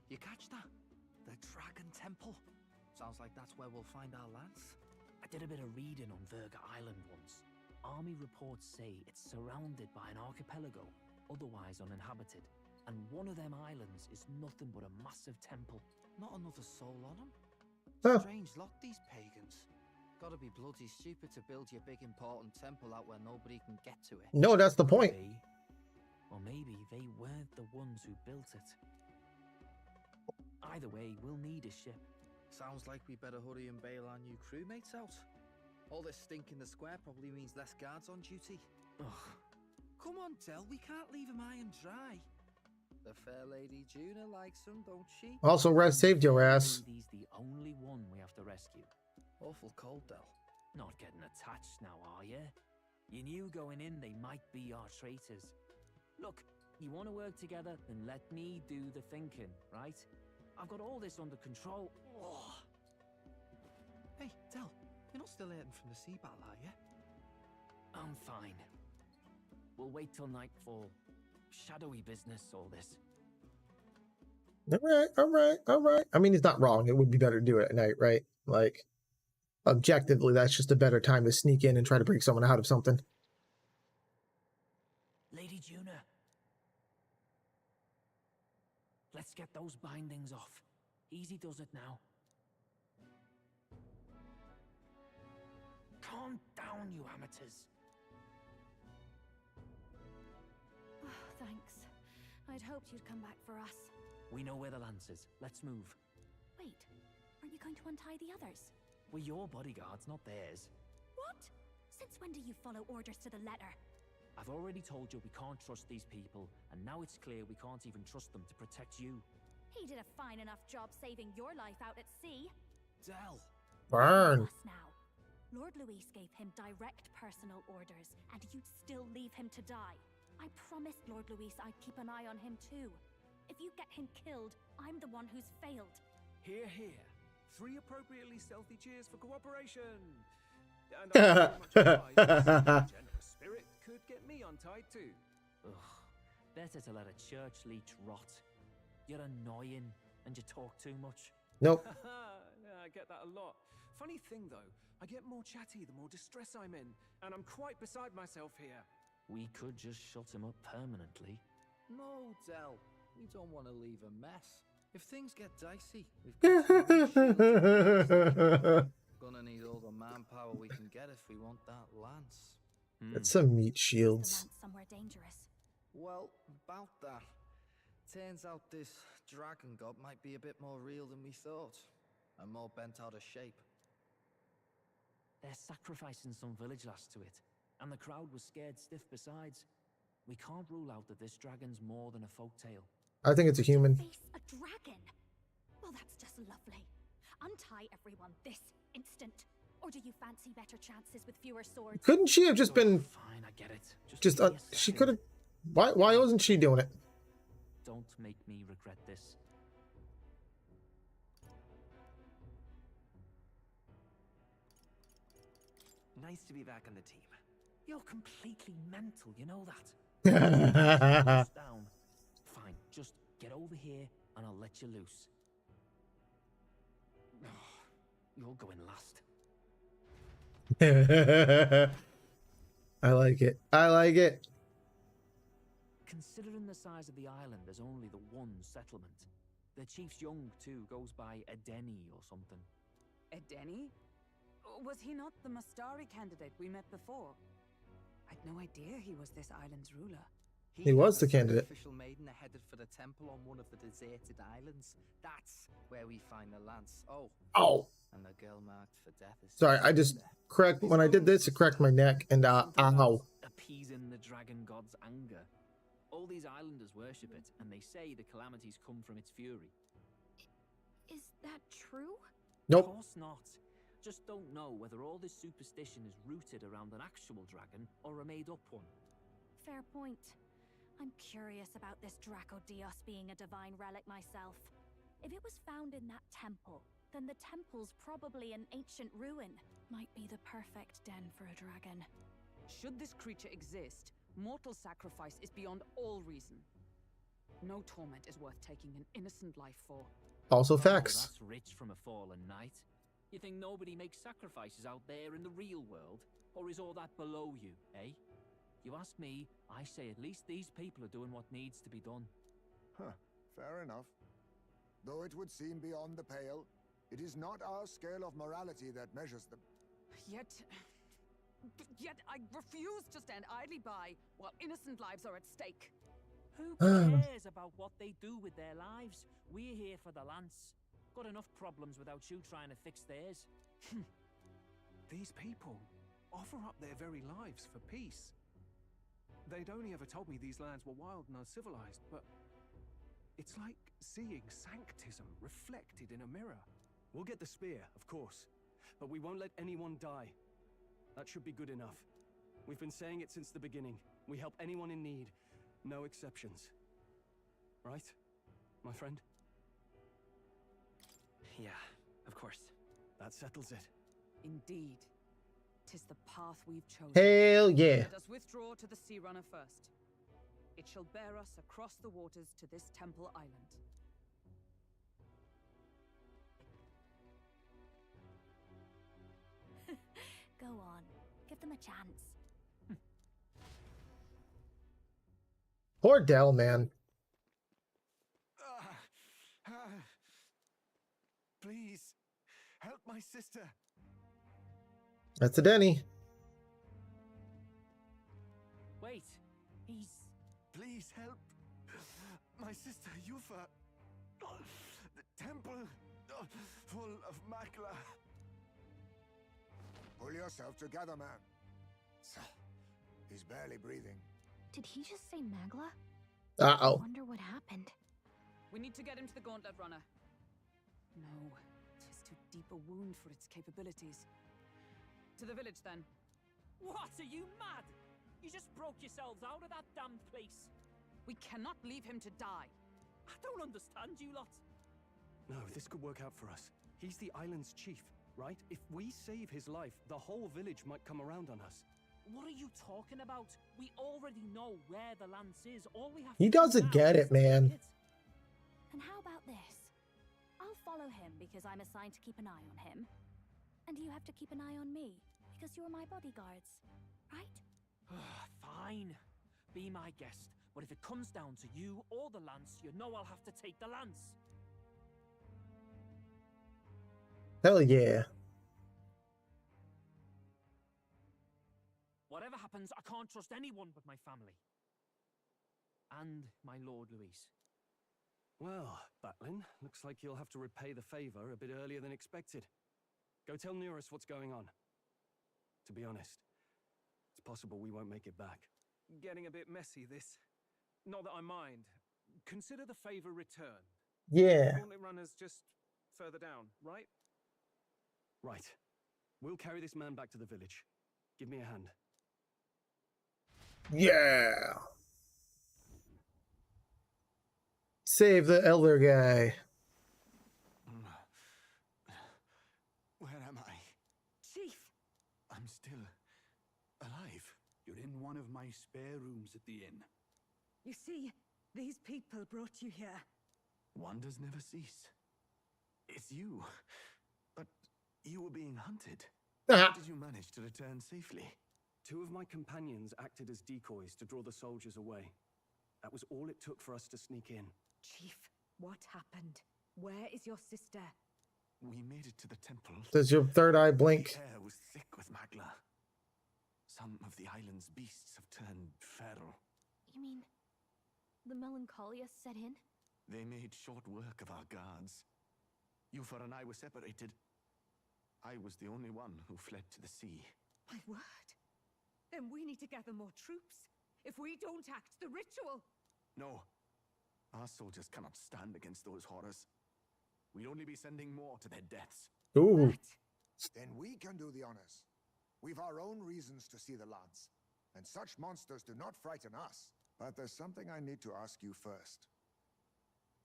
M: You catch that? The Dragon Temple. Sounds like that's where we'll find our lance.
K: I did a bit of reading on Verga Island once. Army reports say it's surrounded by an archipelago, otherwise uninhabited. And one of them islands is nothing but a massive temple.
M: Not another soul on them.
A: Huh.
M: Strange lot, these pagans. Gotta be bloody stupid to build your big important temple out where nobody can get to it.
A: No, that's the point.
K: Or maybe they weren't the ones who built it. Either way, we'll need a ship.
M: Sounds like we better hurry and bail our new crewmates out. All this stink in the square probably means less guards on duty.
K: Ugh.
M: Come on, Del, we can't leave him high and dry. The fair lady Juna likes him, don't she?
A: Also, Res saved your ass.
K: He's the only one we have to rescue.
M: Awful cold, Del.
K: Not getting attached now, are you? You knew going in they might be our traitors. Look, you want to work together, then let me do the thinking, right? I've got all this under control. Oh.
M: Hey, Del, you're not still hurting from the sea battle, are you?
K: I'm fine. We'll wait till nightfall. Shadowy business, all this.
A: All right. I mean, he's not wrong. It would be better to do it at night, right? Like, objectively, that's just a better time to sneak in and try to break someone out of something.
K: Lady Juna. Let's get those bindings off. Easy does it now. Calm down, you amateurs.
B: Oh, thanks. I'd hoped you'd come back for us.
K: We know where the lance is. Let's move.
B: Wait, aren't you going to untie the others?
K: We're your bodyguards, not theirs.
B: What? Since when do you follow orders to the letter?
K: I've already told you we can't trust these people, and now it's clear we can't even trust them to protect you.
B: He did a fine enough job saving your life out at sea.
M: Del.
A: Burn.
B: Us now. Lord Luis gave him direct personal orders, and you'd still leave him to die. I promised Lord Luis I'd keep an eye on him too. If you get him killed, I'm the one who's failed.
E: Hear, hear. 3 appropriately stealthy cheers for cooperation. And I'm very much obliged. Generous spirit could get me untied too.
K: Ugh. Better to let a church leech rot. You're annoying, and you talk too much.
A: Nope.
E: Yeah, I get that a lot. Funny thing though, I get more chatty the more distress I'm in, and I'm quite beside myself here.
K: We could just shut him up permanently.
M: No, Del. We don't want to leave a mess. If things get dicey, we've got to gonna need all the manpower we can get if we want that lance.
A: It's some meat shields.
B: Somewhere dangerous.
M: Well, about that. Turns out this dragon god might be a bit more real than we thought, and more bent out of shape.
K: They're sacrificing some village lass to it, and the crowd was scared stiff besides. We can't rule out that this dragon's more than a folktale.
A: I think it's a human.
B: Face a dragon? Well, that's just lovely. Untie everyone this instant. Or do you fancy better chances with fewer swords?
A: Couldn't she have just been...
K: Fine, I get it.
A: Just she could have... Why wasn't she doing it?
K: Don't make me regret this.
N: Nice to be back on the team.
K: You're completely mental, you know that. Down. Fine, just get over here and I'll let you loose. You're going last.
A: I like it. I like it.
K: Considering the size of the island, there's only the one settlement. The chief's young, too, goes by Edeni or something.
U: Edeni? Was he not the Mastari candidate we met before? I'd no idea he was this island's ruler.
A: He was the candidate.
M: Official maiden headed for the temple on one of the deserted islands. That's where we find the lance.
A: Oh.
M: And the girl marked for death is...
A: Sorry, I just cracked... When I did this, it cracked my neck and ow.
K: Appeasing the dragon god's anger. All these islanders worship it, and they say the calamities come from its fury.
B: Is that true?
A: Nope.
K: Of course not. Just don't know whether all this superstition is rooted around an actual dragon or a made-up one.
B: Fair point. I'm curious about this Draco Dios being a divine relic myself. If it was found in that temple, then the temple's probably an ancient ruin. might be the perfect den for a dragon.
U: Should this creature exist, mortal sacrifice is beyond all reason. No torment is worth taking an innocent life for.
A: Also
K: Oh,
A: facts.
K: that's rich from a fallen knight. You think nobody makes sacrifices out there in the real world? Or is all that below you, eh? You ask me, I say at least these people are doing what needs to be done.
L: Huh, fair enough. Though it would seem beyond the pale, it is not our scale of morality that measures them.
U: Yet I refuse to stand idly by while innocent lives are at stake.
K: Who cares about what they do with their lives? We're here for the lance. Got enough problems without you trying to fix theirs.
C: These people offer up their very lives for peace. They'd only ever told me these lands were wild and uncivilized, but it's like seeing sanctism reflected in a mirror. We'll get the spear, of course, but we won't let anyone die. That should be good enough. We've been saying it since the beginning. We help anyone in need, no exceptions. Right, my friend?
N: Yeah, of course.
C: That settles it.
U: Indeed. 'Tis the path we've chosen.
A: Hell yeah.
U: Let us withdraw to the Sea Runner first. It shall bear us across the waters to this temple island.
B: Go on, give them a chance.
A: Poor Dell, man.
D: Please, help my sister.
A: That's a Denny.
K: Wait, he's...
D: Please help my sister Yufa. The temple full of Makla.
L: Pull yourself together, man. He's barely breathing.
B: Did he just say Magla?
A: Uh-oh.
B: I wonder what happened.
U: We need to get him to the Gauntlet Runner. No, 'tis too deep a wound for its capabilities. To the village, then.
H: What? Are you mad? You just broke yourselves out of that damn place.
U: We cannot leave him to die.
H: I don't understand you lot.
C: No, this could work out for us. He's the island's chief, right? If we save his life, the whole village might come around on us.
H: What are you talking about? We already know where the lance is. All we have
A: He
H: to do
A: doesn't
H: now
A: get
H: is
A: it, man.
H: take it.
B: And how about this? I'll follow him because I'm assigned to keep an eye on him. And you have to keep an eye on me because you're my bodyguards, right?
H: Fine. Be my guest. But if it comes down to you or the lance, you know I'll have to take the lance.
A: Hell yeah.
H: Whatever happens, I can't trust anyone but my family.
K: And my Lord Luis.
C: Well, Batlin, looks like you'll have to repay the favor a bit earlier than expected. Go tell Neurus what's going on. To be honest, it's possible we won't make it back.
E: Getting a bit messy, this. Not that I mind. Consider the favor returned.
A: Yeah.
E: Gauntlet Runner's just further down, right?
C: Right. We'll carry this man back to the village. Give me a hand.
A: Yeah. Save the elder guy.
D: Where am I?
U: Chief!
D: I'm still alive.
I: You're in one of my spare rooms at the inn.
J: You see, these people brought you here.
D: Wonders never cease. It's you. But you were being hunted. How did you manage to return safely?
C: 2 of my companions acted as decoys to draw the soldiers away. That was all it took for us to sneak in.
J: Chief, what happened? Where is your sister?
D: We made it to the temple.
A: Does your third eye blink?
D: The air was thick with Magla. Some of the island's beasts have turned feral.
B: You mean the melancholia set in?
D: They made short work of our guards. Yufa and I were separated. I was the only one who fled to the sea.
J: My word. Then we need to gather more troops. If we don't act, the ritual...
D: No. Our soldiers cannot stand against those horrors. We'd only be sending more to their deaths.
A: Ooh.
L: Then we can do the honors. We've our own reasons to see the lads, and such monsters do not frighten us. But there's something I need to ask you first.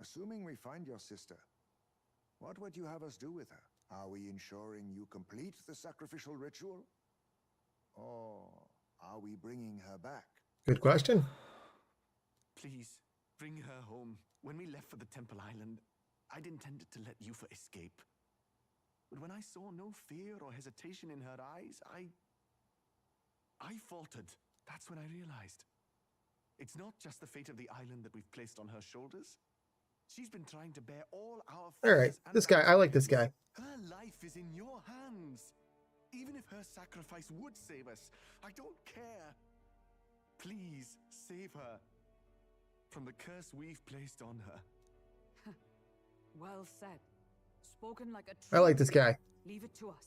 L: Assuming we find your sister, what would you have us do with her? Are we ensuring you complete the sacrificial ritual? Or are we bringing her back?
A: Good question.
D: Please, bring her home. When we left for the Temple Island, I'd intended to let Yufa escape. But when I saw no fear or hesitation in her eyes, I faltered. That's when I realized. It's not just the fate of the island that we've placed on her shoulders. She's been trying to bear all our
A: All right,
D: fears and
A: this guy, I like this guy.
D: Her life is in your hands. Even if her sacrifice would save us, I don't care. Please, save her from the curse we've placed on her.
U: Well said. Spoken like a
A: I like this guy.
U: Leave it to us.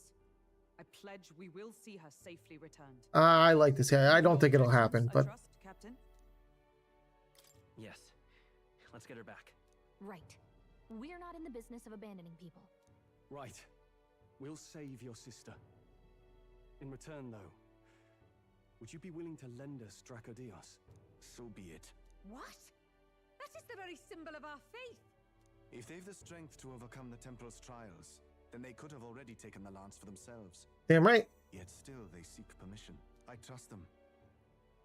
U: I pledge we will see her safely returned.
A: I like this guy. I don't think it'll happen,
U: I
A: but
U: trust, Captain.
N: Yes. Let's get her back.
B: Right. We're not in the business of abandoning people.
C: Right. We'll save your sister. In return, though, would you be willing to lend us Dracodios?
D: So be it.
J: What? That is the very symbol of our faith.
D: If they've the strength to overcome the Templars' trials, then they could have already taken the lance for themselves.
A: damn right.
D: Yet still they seek permission. I trust them.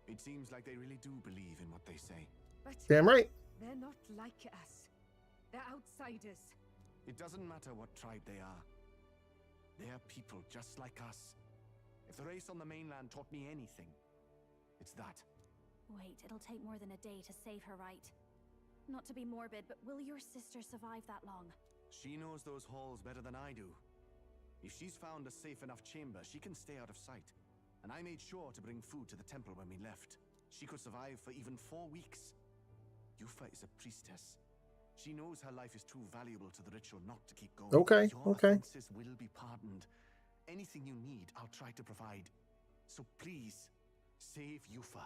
D: It seems like they really do believe in what they say.
J: But
A: Damn right.
J: they're not like us. They're outsiders.
D: It doesn't matter what tribe they are. They are people just like us. If the race on the mainland taught me anything, it's that.
B: Wait, it'll take more than a day to save her, right? Not to be morbid, but will your sister survive that long?
D: She knows those halls better than I do. If she's found a safe enough chamber, she can stay out of sight. And I made sure to bring food to the temple when we left. She could survive for even 4 weeks. Yufa is a priestess. She knows her life is too valuable to the ritual not to keep going.
A: Okay,
D: Your
A: okay.
D: offenses will be pardoned. Anything you need, I'll try to provide. So please, save Yufa.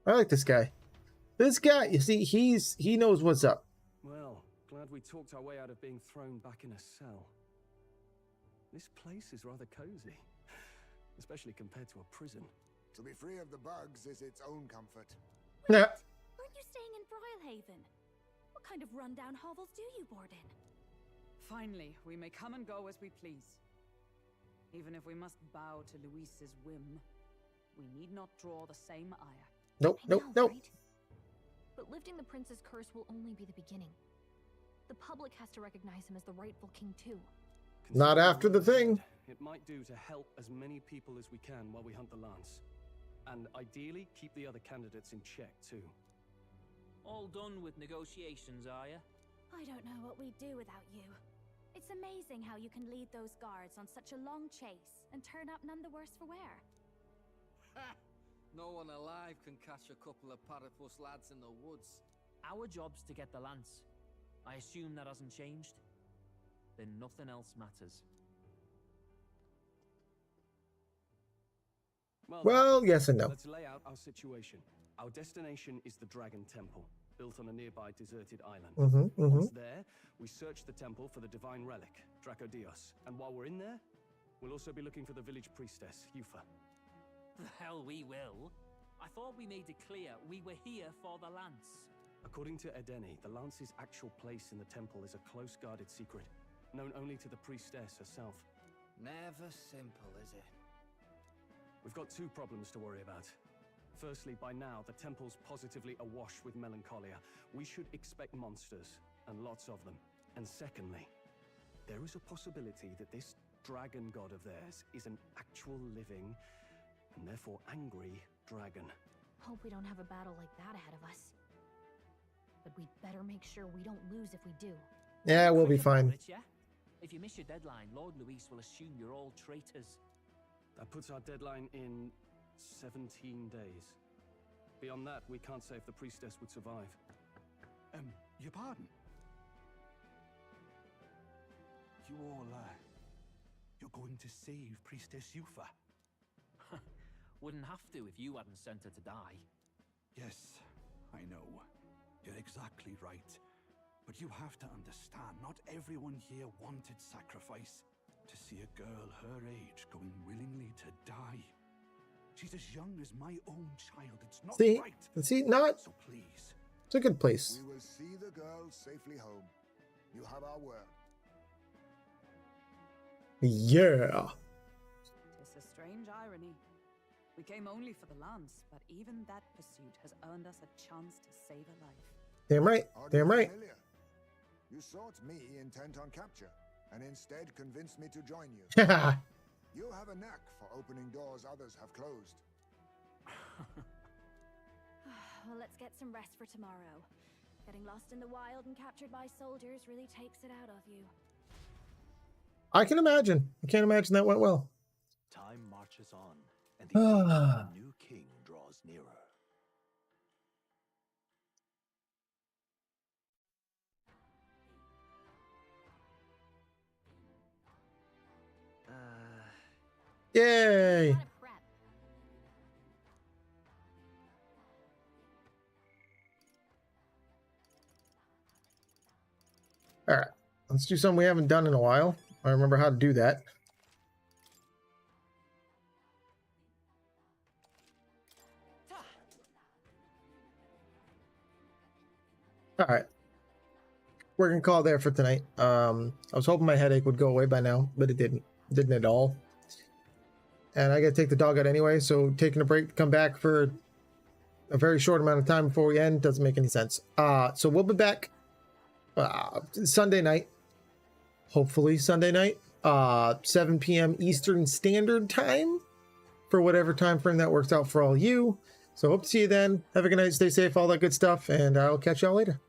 A: I like this guy. This guy, you see, he knows what's up.
C: Well, glad we talked our way out of being thrown back in a cell. This place is rather cozy, especially compared to a prison.
L: To be free of the bugs is its own comfort.
A: Yeah.
B: Weren't you staying in Brilhaven? What kind of rundown hovels do you board in?
U: Finally, we may come and go as we please. Even if we must bow to Luis's whim, we need not draw the same ire.
A: Nope, nope, nope.
B: Right? But lifting the prince's curse will only be the beginning. The public has to recognize him as the rightful king too.
A: Not after the thing.
C: It might do to help as many people as we can while we hunt the lance. And ideally, keep the other candidates in check too.
K: All done with negotiations, are you?
B: I don't know what we'd do without you. It's amazing how you can lead those guards on such a long chase and turn up none the worse for wear.
M: No one alive can catch a couple of platypus lads in the woods.
K: Our job's to get the lance. I assume that hasn't changed? Then nothing else matters.
A: Well, yes and no.
C: Let's lay out our situation. Our destination is the Dragon Temple, built on a nearby deserted island. Once there, we search the temple for the divine relic, Dracodios. And while we're in there, we'll also be looking for the village priestess, Yufa.
K: The hell we will. I thought we made it clear we were here for the lance.
C: According to Edeni, the lance's actual place in the temple is a close-guarded secret, known only to the priestess herself.
M: Never simple, is it?
C: We've got 2 problems to worry about. Firstly, by now, the temple's positively awash with melancholia. We should expect monsters, and lots of them. And secondly, there is a possibility that this dragon god of theirs is an actual living, and therefore angry, dragon.
B: Hope we don't have a battle like that ahead of us. But we'd better make sure we don't lose if we do.
A: Yeah, we'll be fine.
K: If you miss your deadline, Lord Luis will assume you're all traitors.
C: That puts our deadline in 17 days. Beyond that, we can't say if the priestess would survive.
D: Your pardon?
I: You all, you're going to save Priestess Yufa?
K: Wouldn't have to if you hadn't sent her to die.
I: Yes, I know. You're exactly right. But you have to understand, not everyone here wanted sacrifice. To see a girl her age going willingly to die. She's as young as my own child. It's not right.
A: See, not.
I: So please.
A: It's a good place.
L: We will see the girl safely home. You have our word.
A: Yeah.
U: It's a strange irony. We came only for the lance, but even that pursuit has earned us a chance to save a life.
A: Damn right.
L: Are
A: Damn
L: you
A: right.
L: familiar? You sought me intent on capture, and instead convinced me to join you. You have a knack for opening doors others have closed.
B: Well, let's get some rest for tomorrow. Getting lost in the wild and captured by soldiers really takes it out of you.
A: I can imagine. I can't imagine that went well.
R: Time marches on, and the age of a new king draws nearer.
A: Yay! All right, let's do something we haven't done in a while. I remember how to do that. All right, we're gonna call it there for tonight. I was hoping my headache would go away by now, but it didn't. Didn't at all. And I gotta take the dog out anyway, so taking a break to come back for a very short amount of time before we end doesn't make any sense. So we'll be back Sunday night. Hopefully Sunday night, 7 p.m. Eastern Standard Time, for whatever time frame that works out for all you. So hope to see you then. Have a good night, stay safe, all that good stuff, and I'll catch y'all later.